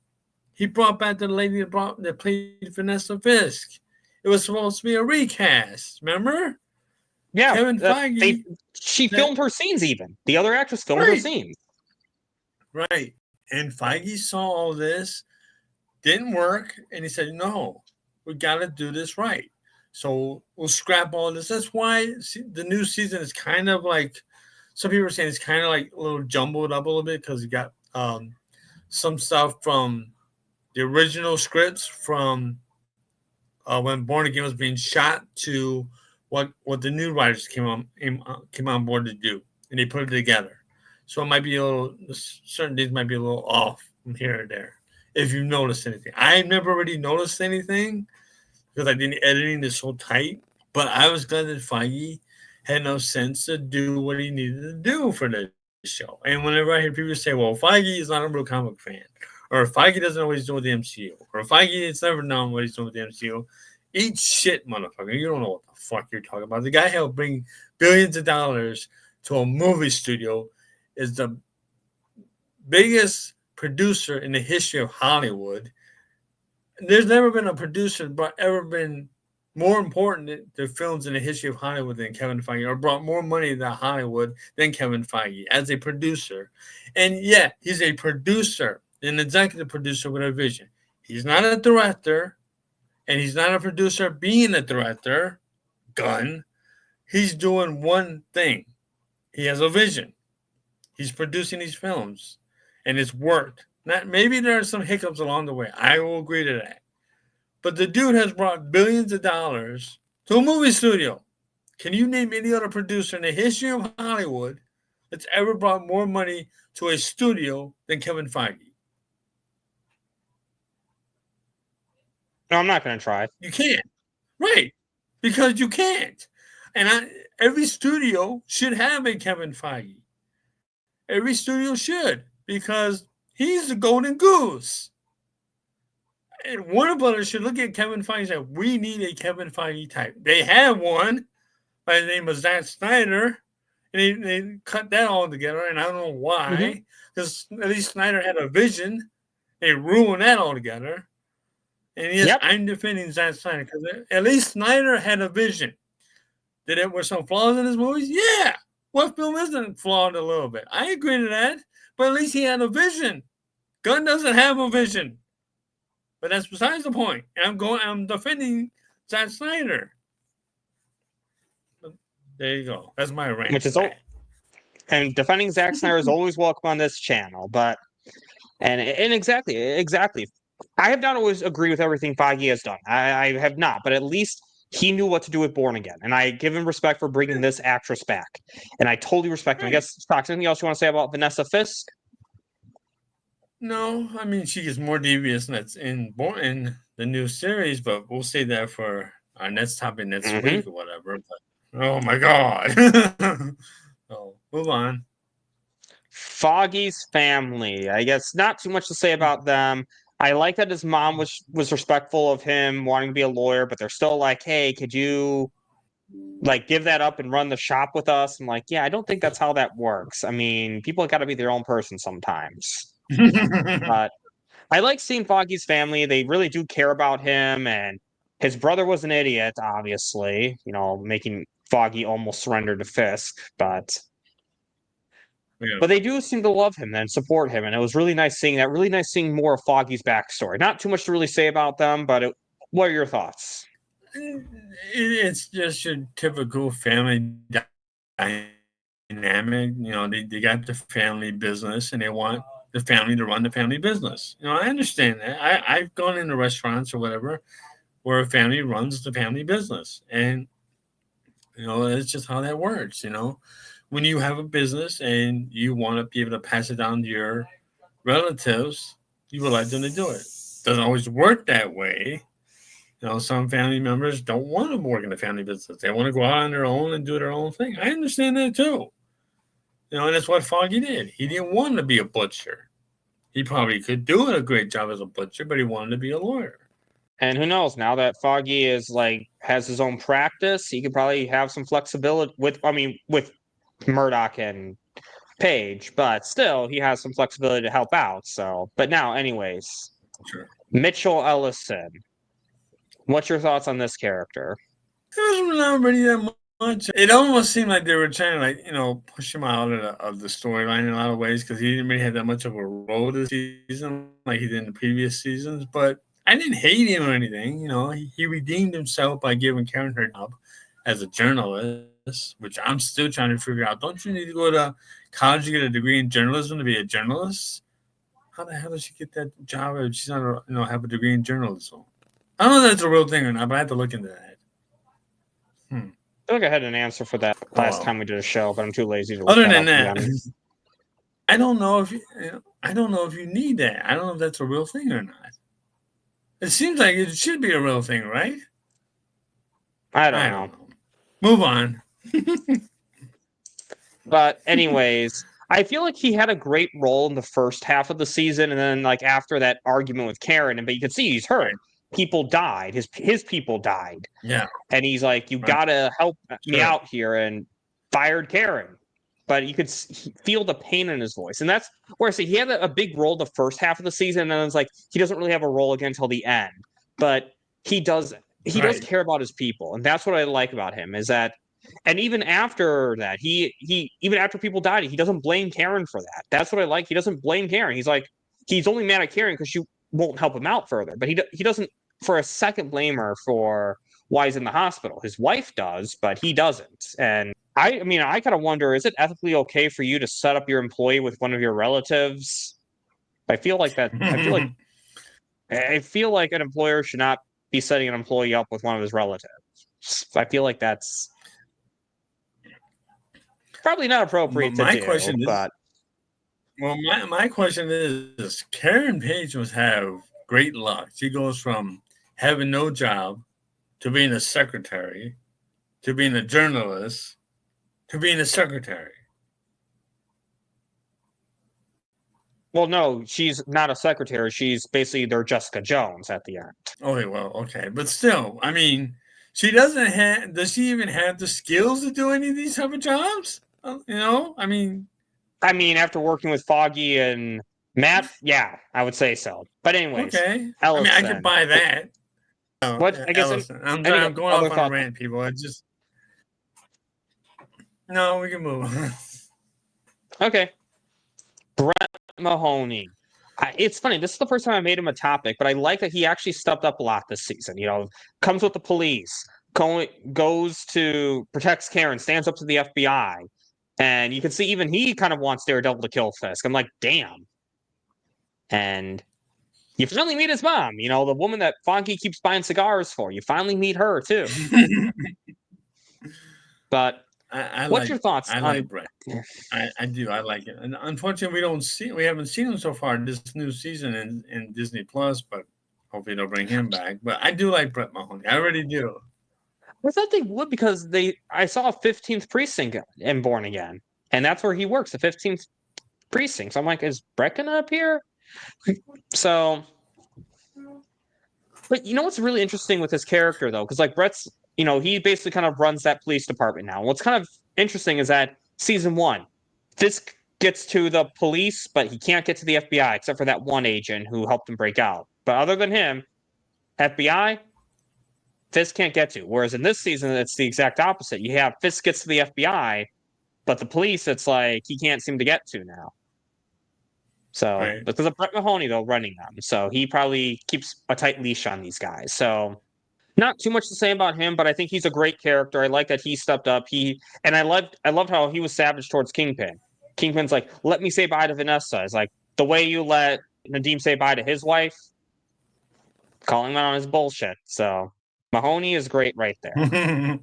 He brought back the lady that played Vanessa Fisk. It was supposed to be a recast, remember? Yeah, Kevin Feige. She filmed her scenes even. The other actress filmed her scenes. Right. And Feige saw all this, didn't work, and he said, no, we got to do this right. So we'll scrap all this. That's why the new season is kind of like, some people are saying it's kind of like a little jumbled up a little bit because you got some stuff from the original scripts from when Born Again was being shot to what the new writers came on board to do, and they put it together. So it might be certain things might be a little off from here or there. If you noticed anything, I've never really noticed anything because I think the editing is so tight. But I was glad that Feige had no sense to do what he needed to do for the show. And whenever I hear people say, "Well, Feige is not a real comic fan," or Feige doesn't know what he's doing with the MCU, or Feige has never known what he's doing with the MCU, eat shit, motherfucker. You don't know what the fuck you're talking about. The guy helped bring billions of dollars to a movie studio, is the biggest producer in the history of Hollywood. There's never been a producer ever been more important to films in the history of Hollywood than Kevin Feige, or brought more money to Hollywood than Kevin Feige as a producer. And yeah, he's a producer, an executive producer with a vision. He's not a director, and he's not a producer being a director. Gun. He's doing one thing. He has a vision. He's producing these films, and it's worked. Maybe there are some hiccups along the way. I will agree to that. But the dude has brought billions of dollars to a movie studio. Can you name any other producer in the history of Hollywood that's ever brought more money to a studio than Kevin Feige? No, I'm not going to try. You can't. Right. Because you can't. And every studio should have a Kevin Feige. Every studio should, because he's the golden goose. And Warner Brothers should look at Kevin Feige and say, we need a Kevin Feige type. They have one by the name of Zack Snyder, and they cut that all together, and I don't know why, because at least Snyder had a vision. They ruined that all together. And yes, I'm defending Zack Snyder, because at least Snyder had a vision. Did there were some flaws in his movies? Yeah. What film isn't flawed a little bit? I agree to that, but at least he had a vision. Gunn doesn't have a vision. But that's besides the point. And I'm defending Zack Snyder. But there you go. That's my rant. And defending Zack Snyder is always welcome on this channel. And exactly. I have not always agreed with everything Feige has done. I have not. But at least he knew what to do with Born Again, and I give him respect for bringing this actress back, and I totally respect him. I guess, Fox, anything else you want to say about Vanessa Fisk? No, I mean she gets more devious that's in the new series, but we'll say that for our next topic next week or whatever. But oh my god. So move on. Foggy's family. I guess not too much to say about them. I like that his mom was respectful of him wanting to be a lawyer, but they're still like, hey, could you like give that up and run the shop with us? I'm like, yeah, I don't think that's how that works. I mean, people got to be their own person sometimes. But I like seeing Foggy's family. They really do care about him, and his brother was an idiot, obviously, making Foggy almost surrender to Fisk, but they do seem to love him and support him, and it was really nice seeing that. Really nice seeing more of Foggy's backstory. Not too much to really say about them, but what are your thoughts? It's just your typical family dynamic. They got the family business, and they want the family to run the family business. I understand that. I've gone into restaurants or whatever where a family runs the family business, and it's just how that works. When you have a business and you want to be able to pass it down to your relatives, you would like them to do it. Doesn't always work that way. Some family members don't want to work in the family business. They want to go out on their own and do their own thing. I understand that too. And that's what Foggy did. He didn't want to be a butcher. He probably could do a great job as a butcher, but he wanted to be a lawyer. And who knows? Now that Foggy has his own practice, he could probably have some flexibility with Murdoch and Paige, but still he has some flexibility to help out. So, but now, anyways, Sure. Mitchell Ellison. What's your thoughts on this character? It was not really that much. It almost seemed like they were trying to push him out of the storyline in a lot of ways because he didn't really have that much of a role this season like he did in the previous seasons. But I didn't hate him or anything. He redeemed himself by giving Karen her job as a journalist, which I'm still trying to figure out. Don't you need to go to college to get a degree in journalism to be a journalist? How the hell does she get that job if she's not have a degree in journalism? I don't know if that's a real thing or not, but I have to look into that. I think I had an answer for that last time we did a show, but I'm too lazy to look Other that than up that, again. I don't know if you need that. I don't know if that's a real thing or not. It seems like it should be a real thing, right? I don't know. Move on. But anyways, I feel like he had a great role in the first half of the season, and then after that argument with Karen, but you could see he's hurt. People died. His people died. Yeah. And he's like, you gotta help me out here, and fired Karen. But you could feel the pain in his voice. And that's where I say he had a big role the first half of the season, and then it's like he doesn't really have a role again until the end. But he does care about his people. And that's what I like about him, is that, and even after that, he even after people died, he doesn't blame Karen for that. That's what I like. He doesn't blame Karen. He's like, he's only mad at Karen because she won't help him out further. But he doesn't for a second blame her for why he's in the hospital. His wife does, but he doesn't. And I mean, I kind of wonder, is it ethically okay for you to set up your employee with one of your relatives? I feel like an employer should not be setting an employee up with one of his relatives. I feel like that's probably not appropriate to do. My question is, Karen Page must have great luck. She goes from having no job to being a secretary to being a journalist to being a secretary. Well, no, she's not a secretary. She's basically their Jessica Jones at the end. Okay. But still, I mean, does she even have the skills to do any of these type of jobs? I mean, after working with Foggy and Matt, yeah, I would say so. But anyways, okay. Ellison. I could buy that. I guess Ellison. I'm going off on a rant, people. No, we can move on. Okay. Brett Mahoney. It's funny. This is the first time I made him a topic, but I like that he actually stepped up a lot this season. Comes with the police, goes to protects Karen, stands up to the FBI, and you can see even he kind of wants Daredevil to kill Fisk. I'm like, damn. And You finally meet his mom, the woman that Fonky keeps buying cigars for. You finally meet her too. But what's your thoughts I on like Brett. I do. I like it. And unfortunately, we haven't seen him so far this new season in Disney Plus, but hopefully they'll bring him back. But I do like Brett Mahoney. I already do. I thought they would because I saw a 15th precinct in Born Again, and that's where he works, the 15th precinct. So I'm like, is Brett gonna appear? So, but what's really interesting with his character though, because like Brett's, he basically kind of runs that police department now. What's kind of interesting is that season 1, Fisk gets to the police, but he can't get to the FBI except for that one agent who helped him break out. But other than him, FBI, Fisk can't get to. Whereas in this season, it's the exact opposite. You have Fisk gets to the FBI, but the police, it's like he can't seem to get to now. So, Right. because of Brett Mahoney, though, running them. So he probably keeps a tight leash on these guys. So, not too much to say about him, but I think he's a great character. I like that he stepped up. I loved how he was savage towards Kingpin. Kingpin's like, let me say bye to Vanessa. It's like the way you let Nadeem say bye to his wife, calling him out on his bullshit. So Mahoney is great right there.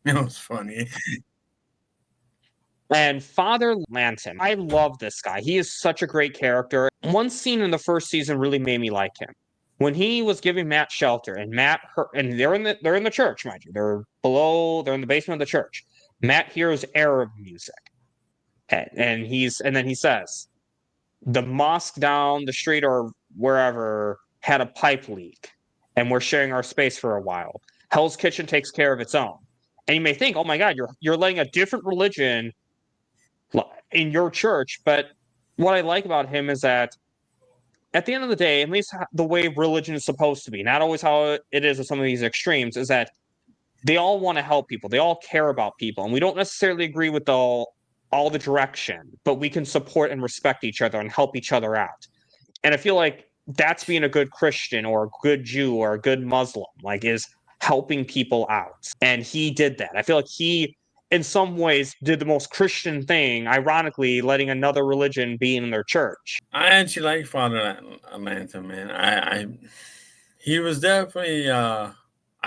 It was funny. And Father Lanton, I love this guy. He is such a great character. One scene in the first season really made me like him. When he was giving Matt shelter, and they're in the church, mind you. They're in the basement of the church. Matt hears Arab music. And then he says, the mosque down the street or wherever had a pipe leak, and we're sharing our space for a while. Hell's Kitchen takes care of its own. And you may think, oh my God, you're letting a different religion in your church. But what I like about him is that at the end of the day, at least the way religion is supposed to be, not always how it is with some of these extremes, is that they all want to help people. They all care about people. And we don't necessarily agree with all the direction, but we can support and respect each other and help each other out. And I feel like that's being a good Christian or a good Jew or a good Muslim, is helping people out. And he did that. I feel like he, in some ways, did the most Christian thing, ironically, letting another religion be in their church. I actually like Father Lanton, man. He was definitely, I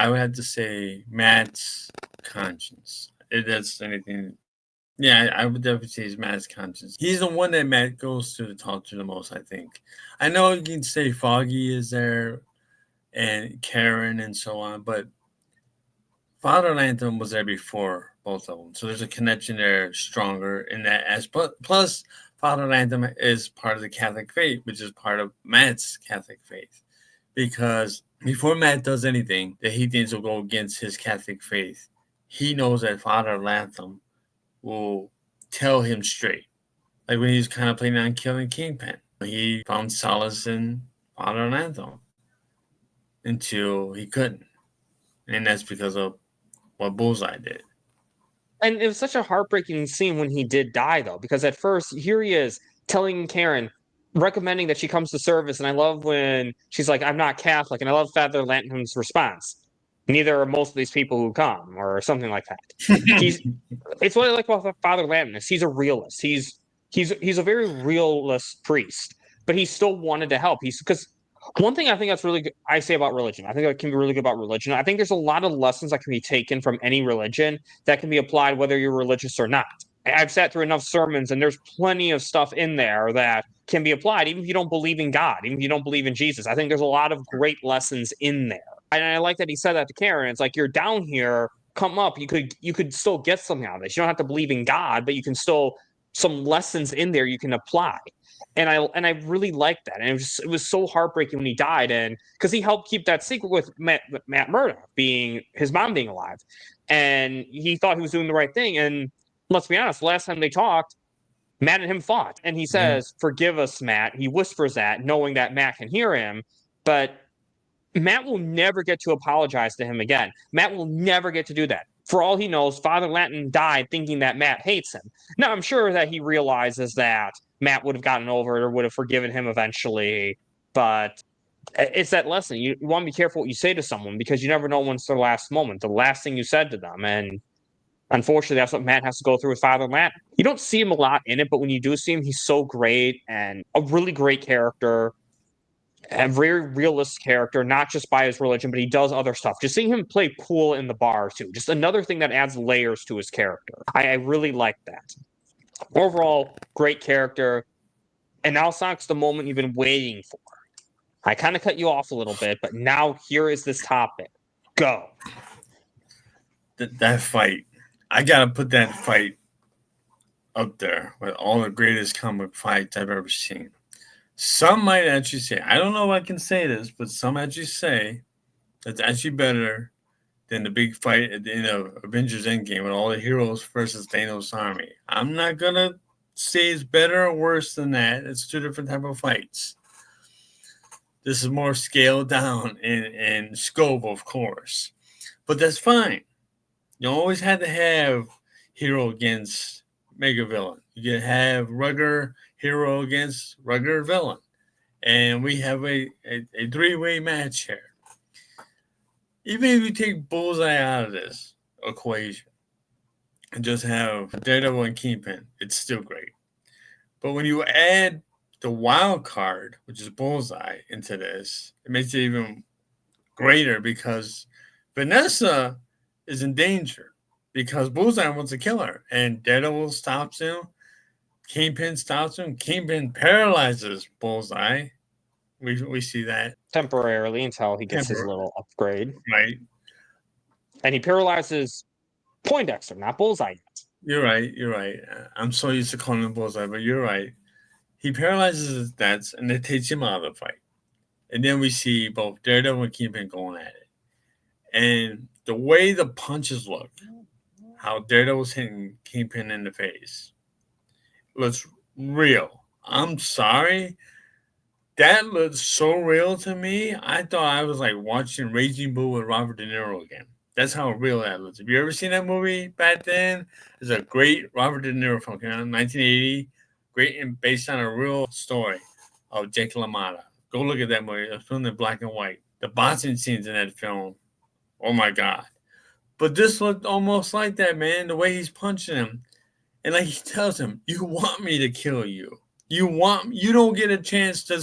would have to say, Matt's conscience. If that's anything. Yeah, I would definitely say he's Matt's conscience. He's the one that Matt goes to talk to the most, I think. I know you can say Foggy is there and Karen and so on, but Father Lanton was there before both of them. So there's a connection there stronger in that aspect. Plus, Father Lanton is part of the Catholic faith, which is part of Matt's Catholic faith. Because before Matt does anything that he thinks will go against his Catholic faith, he knows that Father Lanton will tell him straight. Like when he's kind of planning on killing Kingpin. He found solace in Father Lanton until he couldn't. And that's because of what Bullseye did. And it was such a heartbreaking scene when he did die, though, because at first, here he is telling Karen, recommending that she comes to service. And I love when she's like, I'm not Catholic. And I love Father Lanton's response. Neither are most of these people who come, or something like that. It's what I like about Father Lanton is he's a realist. He's a very realist priest, but he still wanted to help. Because one thing I think that's really good, I say about religion, I think that can be really good about religion. I think there's a lot of lessons that can be taken from any religion that can be applied whether you're religious or not. I've sat through enough sermons, and there's plenty of stuff in there that can be applied, even if you don't believe in God, even if you don't believe in Jesus. I think there's a lot of great lessons in there. And I like that he said that to Karen. It's like, you're down here, come up. You could still get something out of this. You don't have to believe in God, but you can still, some lessons in there you can apply. And I really liked that. And it was so heartbreaking when he died, and because he helped keep that secret with Matt Murdock his mom being alive, and he thought he was doing the right thing. And let's be honest, last time they talked, Matt and him fought, and he says, "Forgive us, Matt." He whispers that, knowing that Matt can hear him, but Matt will never get to apologize to him again. Matt will never get to do that. For all he knows, Father Lanton died thinking that Matt hates him. Now, I'm sure that he realizes that Matt would have gotten over it or would have forgiven him eventually, but it's that lesson. You want to be careful what you say to someone, because you never know when's their last moment, the last thing you said to them. And unfortunately, that's what Matt has to go through with Father Lanton. You don't see him a lot in it, but when you do see him, he's so great and a really great character. a very realistic character, not just by his religion, but he does other stuff. Just seeing him play pool in the bar, too. Just another thing that adds layers to his character. I really like that. Overall, great character. And now Sonic's the moment you've been waiting for. I kind of cut you off a little bit, but now here is this topic. Go. That fight. I got to put that fight up there with all the greatest comic fights I've ever seen. Some might actually say, I don't know if I can say this, but some actually say that's actually better than the big fight at the end of Avengers Endgame with all the heroes versus Thanos' army. I'm not going to say it's better or worse than that. It's two different type of fights. This is more scaled down in scope, of course. But that's fine. You always had to have hero against mega villain. You can have regular hero against regular villain. And we have a three-way match here. Even if you take Bullseye out of this equation and just have Daredevil and Kingpin, it's still great. But when you add the wild card, which is Bullseye, into this, it makes it even greater because Vanessa is in danger because Bullseye wants to kill her. And Daredevil stops him. Kingpin stops him. Kingpin paralyzes Bullseye. We see that. Temporarily until he gets his little upgrade. Right. And he paralyzes Poindexter, not Bullseye yet. You're right. I'm so used to calling him Bullseye, but you're right. He paralyzes his debts, and it takes him out of the fight. And then we see both Daredevil and Kingpin going at it. And the way the punches look, how Daredevil's hitting Kingpin in the face, looks real. I'm sorry. That looks so real to me. I thought I was like watching Raging Bull with Robert De Niro again. That's how real that looks. Have you ever seen that movie back then? It's a great Robert De Niro film, 1980. Great and based on a real story of Jake LaMotta. Go look at that movie. It's filmed in black and white. The boxing scenes in that film, oh my God. But this looked almost like that, man, the way he's punching him. And like he tells him, you want me to kill you. You don't get a chance to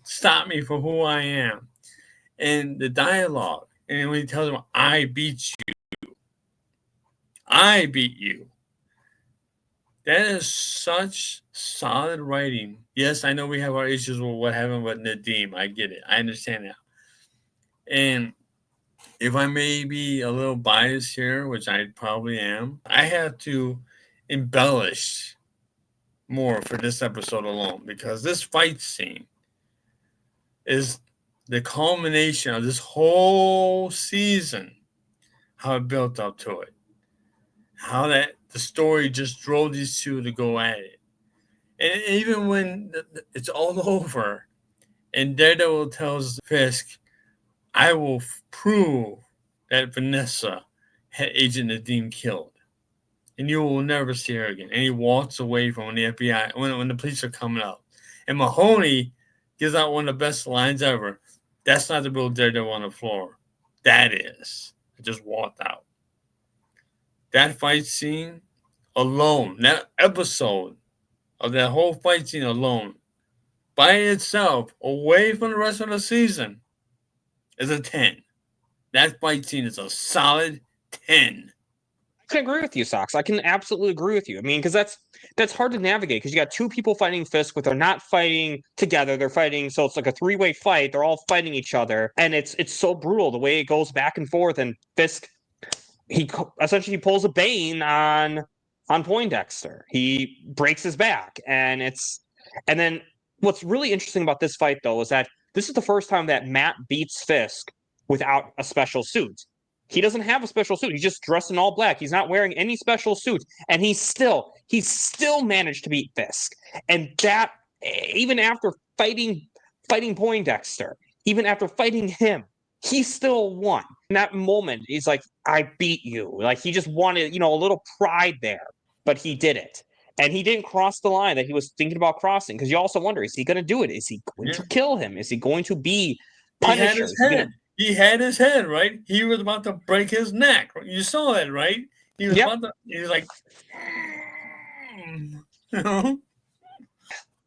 stop me for who I am. And the dialogue, and when he tells him, I beat you. I beat you. That is such solid writing. Yes, I know we have our issues with what happened with Nadeem. I get it. I understand that. And if I may be a little biased here, which I probably am, I have to embellish more for this episode alone because this fight scene is the culmination of this whole season, how it built up to it, how that the story just drove these two to go at it. And even when it's all over and Daredevil tells Fisk, I will prove that Vanessa had Agent Nadeem killed. And you will never see her again. And he walks away from the FBI when the police are coming up. And Mahoney gives out one of the best lines ever. That's not the real Daredevil on the floor. That is. I just walked out. That fight scene alone, that episode of that whole fight scene alone, by itself, away from the rest of the season, is a 10. That fight scene is a solid 10. I can agree with you, Sox. I can absolutely agree with you. I mean, because that's hard to navigate because you got two people fighting Fisk, but they're not fighting together. They're fighting, so it's like a three-way fight. They're all fighting each other, and it's so brutal the way it goes back and forth. And Fisk, he essentially pulls a Bane on Poindexter. He breaks his back, and then what's really interesting about this fight though is that this is the first time that Matt beats Fisk without a special suit. He doesn't have a special suit. He's just dressed in all black. He's not wearing any special suit. And he still managed to beat Fisk. And that, even after fighting Poindexter, even after fighting him, he still won. In that moment, he's like, I beat you. Like, he just wanted, a little pride there. But he did it. And he didn't cross the line that he was thinking about crossing. Because you also wonder, is he going to do it? Is he going to kill him? Is he going to be Punisher? He had his head, right? He was about to break his neck. You saw that, right? He was he was like,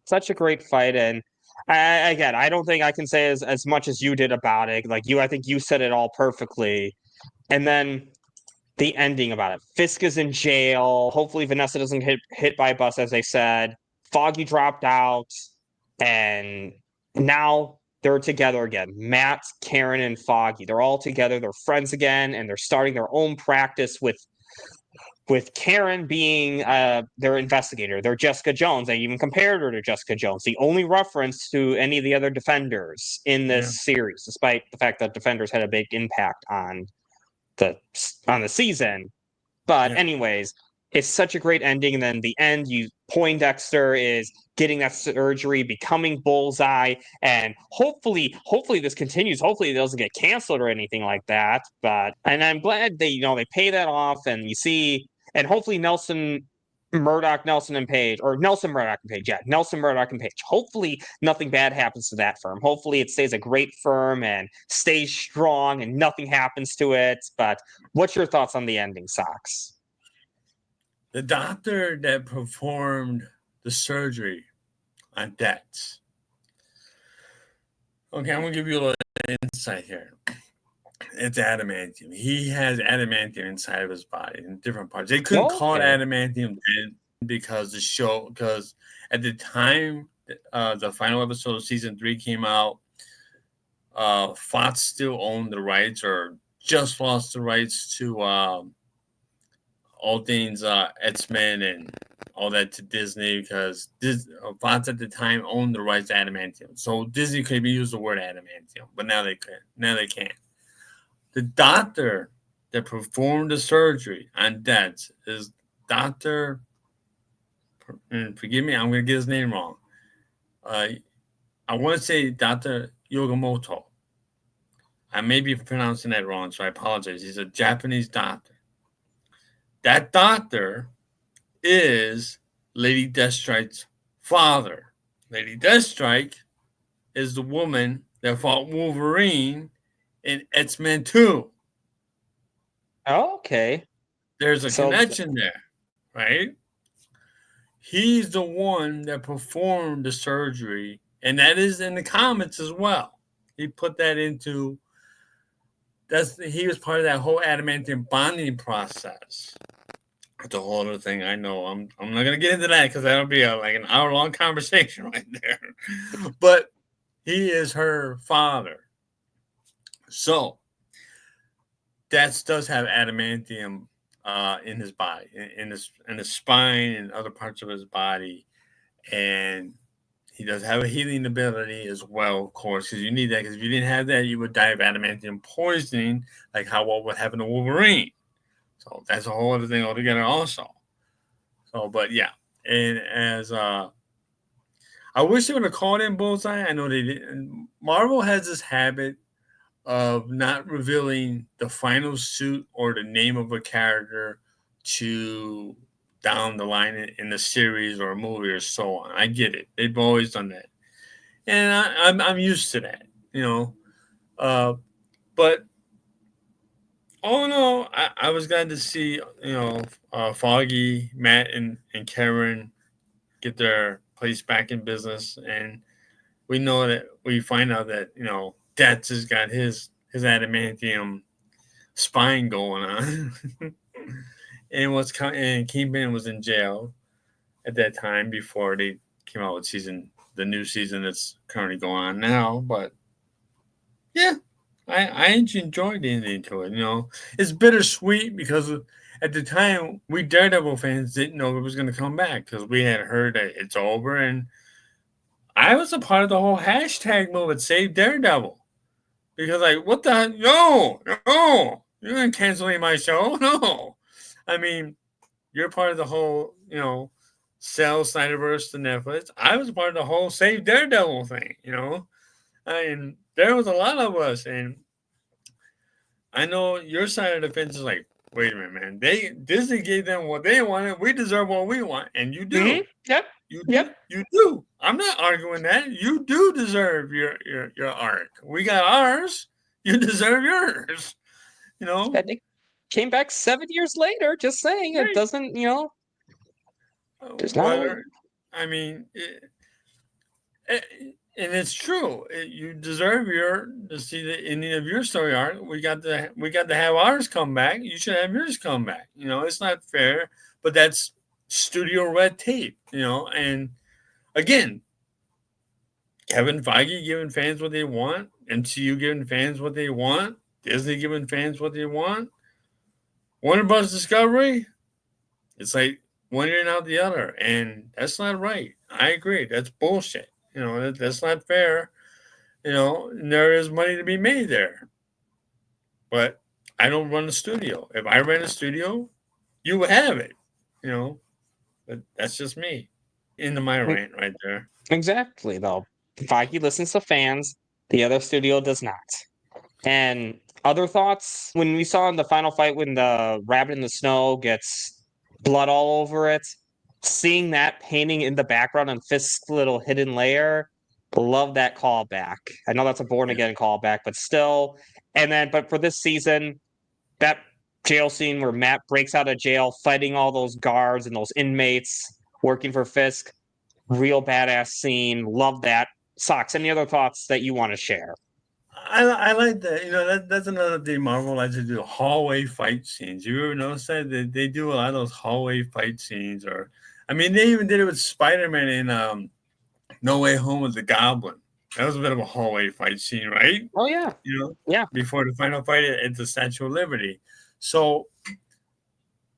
Such a great fight. And Again, I don't think I can say as much as you did about it. Like I think you said it all perfectly. And then the ending about it. Fisk is in jail. Hopefully Vanessa doesn't get hit by a bus, as they said. Foggy dropped out, and now they're together again. Matt, Karen, and Foggy. They're all together. They're friends again, and they're starting their own practice with Karen being their investigator. They're Jessica Jones. They even compared her to Jessica Jones. The only reference to any of the other Defenders in this series, despite the fact that Defenders had a big impact on the season. But anyways, it's such a great ending. And then the end, Poindexter is getting that surgery, becoming Bullseye, and hopefully this continues. Hopefully it doesn't get canceled or anything like that. And I'm glad they pay that off, and you see, and hopefully Nelson Murdoch and Page. Hopefully nothing bad happens to that firm. Hopefully it stays a great firm and stays strong and nothing happens to it. But what's your thoughts on the ending, Sox? The doctor that performed the surgery on Dex. Okay, I'm going to give you a little insight here. It's adamantium. He has adamantium inside of his body in different parts. They couldn't call it adamantium because at the time the final episode of season 3 came out, Fox still owned the rights or just lost the rights to all things X-Men and all that to Disney, because Fox at the time owned the rights to adamantium. So Disney could use the word adamantium, but now they can't. The doctor that performed the surgery on Dex is Dr. And forgive me, I'm going to get his name wrong. I want to say Dr. Yogamoto. I may be pronouncing that wrong, so I apologize. He's a Japanese doctor. That doctor is Lady Deathstrike's father. Lady Deathstrike is the woman that fought Wolverine in X-Men 2. Oh, okay. There's a connection there, right? He's the one that performed the surgery, and that is in the comics as well. He put that into he was part of that whole adamantium bonding process. That's a whole other thing. I know. I'm not gonna get into that because that'll be like an hour-long conversation right there. But he is her father. So Dex does have adamantium in his body, in his spine and other parts of his body, and he does have a healing ability as well, of course, because you need that. Because if you didn't have that, you would die of adamantium poisoning, like what would happen to Wolverine. So that's a whole other thing altogether, also. So, but yeah, and as I wish they would have called in Bullseye. I know they didn't. Marvel has this habit of not revealing the final suit or the name of a character to down the line in the series or a movie or so on. I get it. They've always done that. And I'm used to that, but all in all, I was glad to see, Foggy, Matt, and Karen get their place back in business. And we find out that, Dex has got his adamantium spine going on. And Kingpin was in jail at that time before they came out with the new season that's currently going on now. But yeah, I enjoyed the ending to it. It's bittersweet because at the time we Daredevil fans didn't know it was going to come back because we had heard that it's over, and I was a part of the whole hashtag movement, Save Daredevil. Because, what the heck? No, you're not canceling my show. No. I mean, you're part of the whole, sell Snyderverse to Netflix. I was part of the whole Save Daredevil thing, And there was a lot of us. And I know your side of the fence is like, wait a minute, man. Disney gave them what they wanted. We deserve what we want. And you do. Mm-hmm. Yep. You do. I'm not arguing that. You do deserve your arc. We got ours. You deserve yours. And it came back 7 years later. Just saying, right. It doesn't. There's not. I mean, And it's true. You deserve to see the ending of your story arc. We got to have ours come back. You should have yours come back. It's not fair, but that's studio red tape. And again, Kevin Feige giving fans what they want, MCU giving fans what they want, Disney giving fans what they want, Warner Bros. Discovery. It's like one ear and out the other, and that's not right. I agree. That's bullshit. That's not fair. And there is money to be made there. But I don't run a studio. If I ran a studio, you would have it. But that's just me. Into my rant right there. Exactly, though. Feige listens to fans, the other studio does not. And other thoughts? When we saw in the final fight when the rabbit in the snow gets blood all over it, seeing that painting in the background on Fisk's little hidden layer, love that callback. I know that's a born again callback, but still. But for this season, that jail scene where Matt breaks out of jail, fighting all those guards and those inmates working for Fisk, real badass scene. Love that. Socks, any other thoughts that you want to share? I like that. That's another thing Marvel likes to do, hallway fight scenes. You ever notice that? They do a lot of those hallway fight scenes. They even did it with Spider-Man in No Way Home with the Goblin. That was a bit of a hallway fight scene, right? Oh, yeah. Yeah. Before the final fight at the Statue of Liberty. So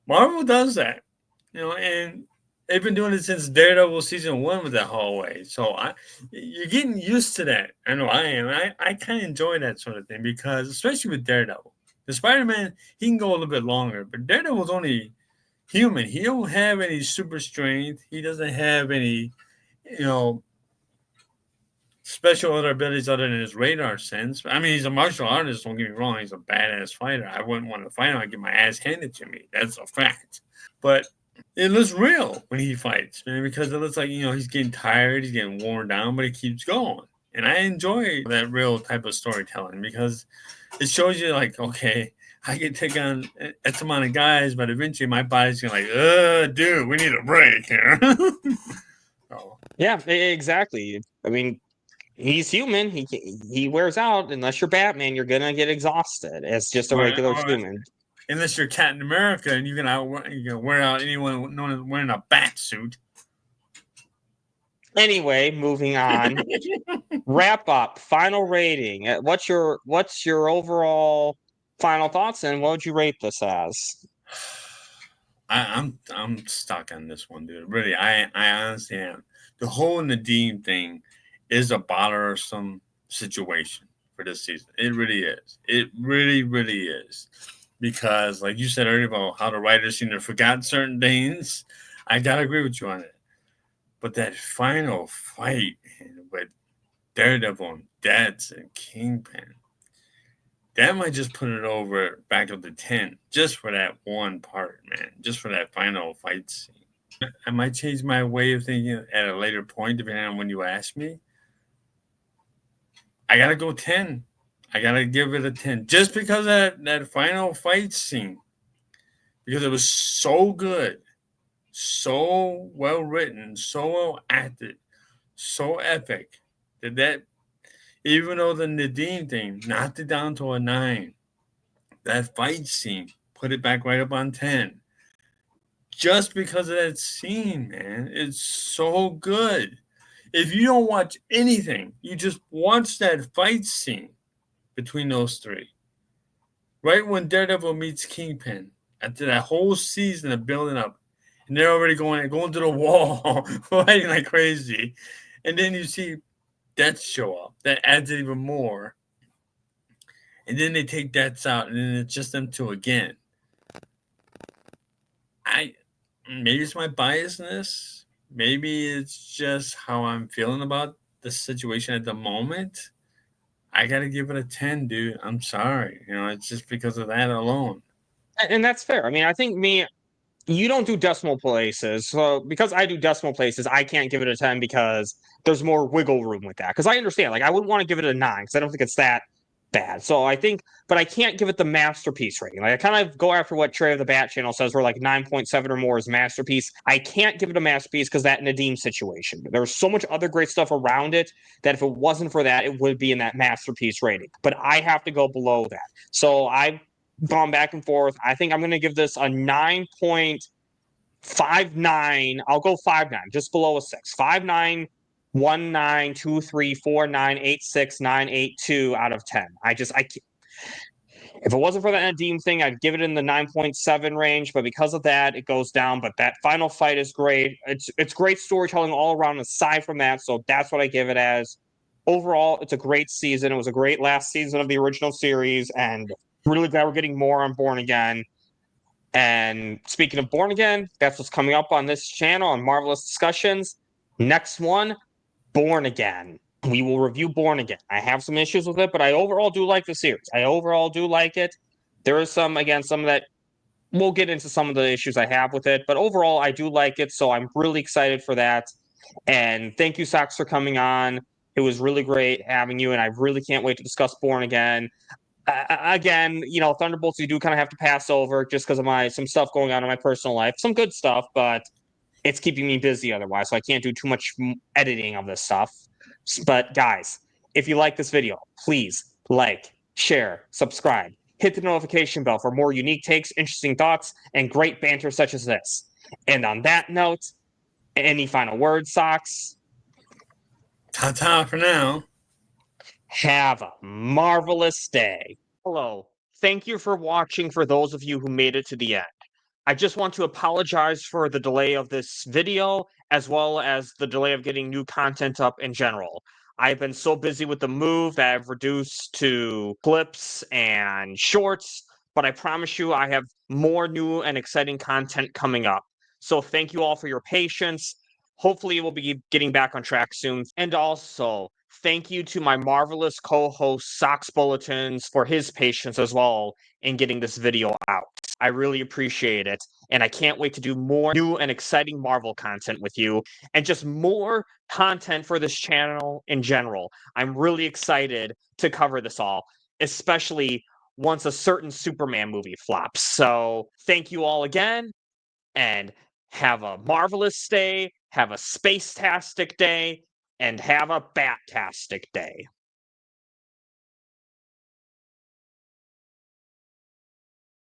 Marvel does that, and they've been doing it since Daredevil season 1 with that hallway. So you're getting used to that. I know I am. I kind of enjoy that sort of thing because, especially with Daredevil, the Spider-Man, he can go a little bit longer, but Daredevil's only human. He don't have any super strength. He doesn't have any, special other abilities other than his radar sense. He's a martial artist. Don't get me wrong. He's a badass fighter. I wouldn't want to fight him. I'd get my ass handed to me. That's a fact. But it looks real when he fights, man, because it looks like, he's getting tired, he's getting worn down, but he keeps going. And I enjoy that real type of storytelling because it shows you, like, okay, I can take on X amount of guys, but eventually my body's going to dude, we need a break here. So. Yeah, exactly. He's human. He wears out. Unless you're Batman, you're going to get exhausted as just a regular human. Unless you're Captain America and you can wear out anyone known as wearing a bat suit. Anyway, moving on. Wrap up. Final rating. What's your overall final thoughts, and what would you rate this as? I'm stuck on this one, dude. Really, I honestly am. The whole Nadeem thing is a bothersome situation for this season. It really is. It really, really is. Because, like you said earlier about how the writers seem to have forgotten certain things, I gotta agree with you on it. But that final fight with Daredevil and Deads and Kingpin, that might just put it over back up to 10, just for that one part, man. Just for that final fight scene. I might change my way of thinking at a later point, depending on when you ask me. I gotta go 10. I gotta give it a 10 just because of that final fight scene, because it was so good, so well written, so well acted, so epic that even though the Nadeem thing knocked it down to a 9, that fight scene put it back right up on 10. Just because of that scene, man, it's so good. If you don't watch anything, you just watch that fight scene between those three. Right when Daredevil meets Kingpin, after that whole season of building up, and they're already going to the wall, fighting like crazy. And then you see Death show up. That adds it even more. And then they take Deaths out, and then it's just them two again. Maybe it's my biasness. Maybe it's just how I'm feeling about the situation at the moment. I got to give it a 10, dude. I'm sorry. It's just because of that alone. And that's fair. I think you don't do decimal places. So because I do decimal places, I can't give it a 10 because there's more wiggle room with that. Because I understand, I wouldn't want to give it a 9 because I don't think it's that bad. So I think, but I can't give it the masterpiece rating. Like I kind of go after what Trey of the Bat channel says, where like 9.7 or more is masterpiece. I can't give it a masterpiece because that Nadim situation. There's so much other great stuff around it that if it wasn't for that, it would be in that masterpiece rating. But I have to go below that. So I've gone back and forth. I think I'm going to give this a 9.59. I'll go 5.9, just below a 6. 5.9. 1, 9, 2, 3, 4, 9, 8, 6, 9, 8, 2 out of 10. I can't. If it wasn't for that Nadim thing, I'd give it in the 9.7 range, but because of that, it goes down. But that final fight is great. It's great storytelling all around aside from that, so that's what I give it as. Overall, it's a great season. It was a great last season of the original series, and really glad we're getting more on Born Again. And speaking of Born Again, that's what's coming up on this channel on Marvelous Discussions. Next one, Born Again. We will review Born Again. I have some issues with it, but I overall do like the series. I overall do like it. There is some of that we'll get into some of the issues I have with it, but overall I do like it, so I'm really excited for that. And thank you, Sox, for coming on. It was really great having you, and I really can't wait to discuss Born Again. Again, Thunderbolts you do kind of have to pass over just because of some stuff going on in my personal life. Some good stuff, but it's keeping me busy otherwise, so I can't do too much editing of this stuff. But guys, if you like this video, please like, share, subscribe, hit the notification bell for more unique takes, interesting thoughts, and great banter such as this. And on that note, any final words, Sox? Ta-ta for now. Have a marvelous day. Hello. Thank you for watching for those of you who made it to the end. I just want to apologize for the delay of this video, as well as the delay of getting new content up in general. I've been so busy with the move that I've reduced to clips and shorts, but I promise you I have more new and exciting content coming up. So thank you all for your patience. Hopefully we'll be getting back on track soon. And also, thank you to my marvelous co-host, Sox Bulletins, for his patience as well in getting this video out. I really appreciate it, and I can't wait to do more new and exciting Marvel content with you, and just more content for this channel in general. I'm really excited to cover this all, especially once a certain Superman movie flops. So thank you all again, and have a marvelous day, have a space-tastic day, and have a bat-tastic day.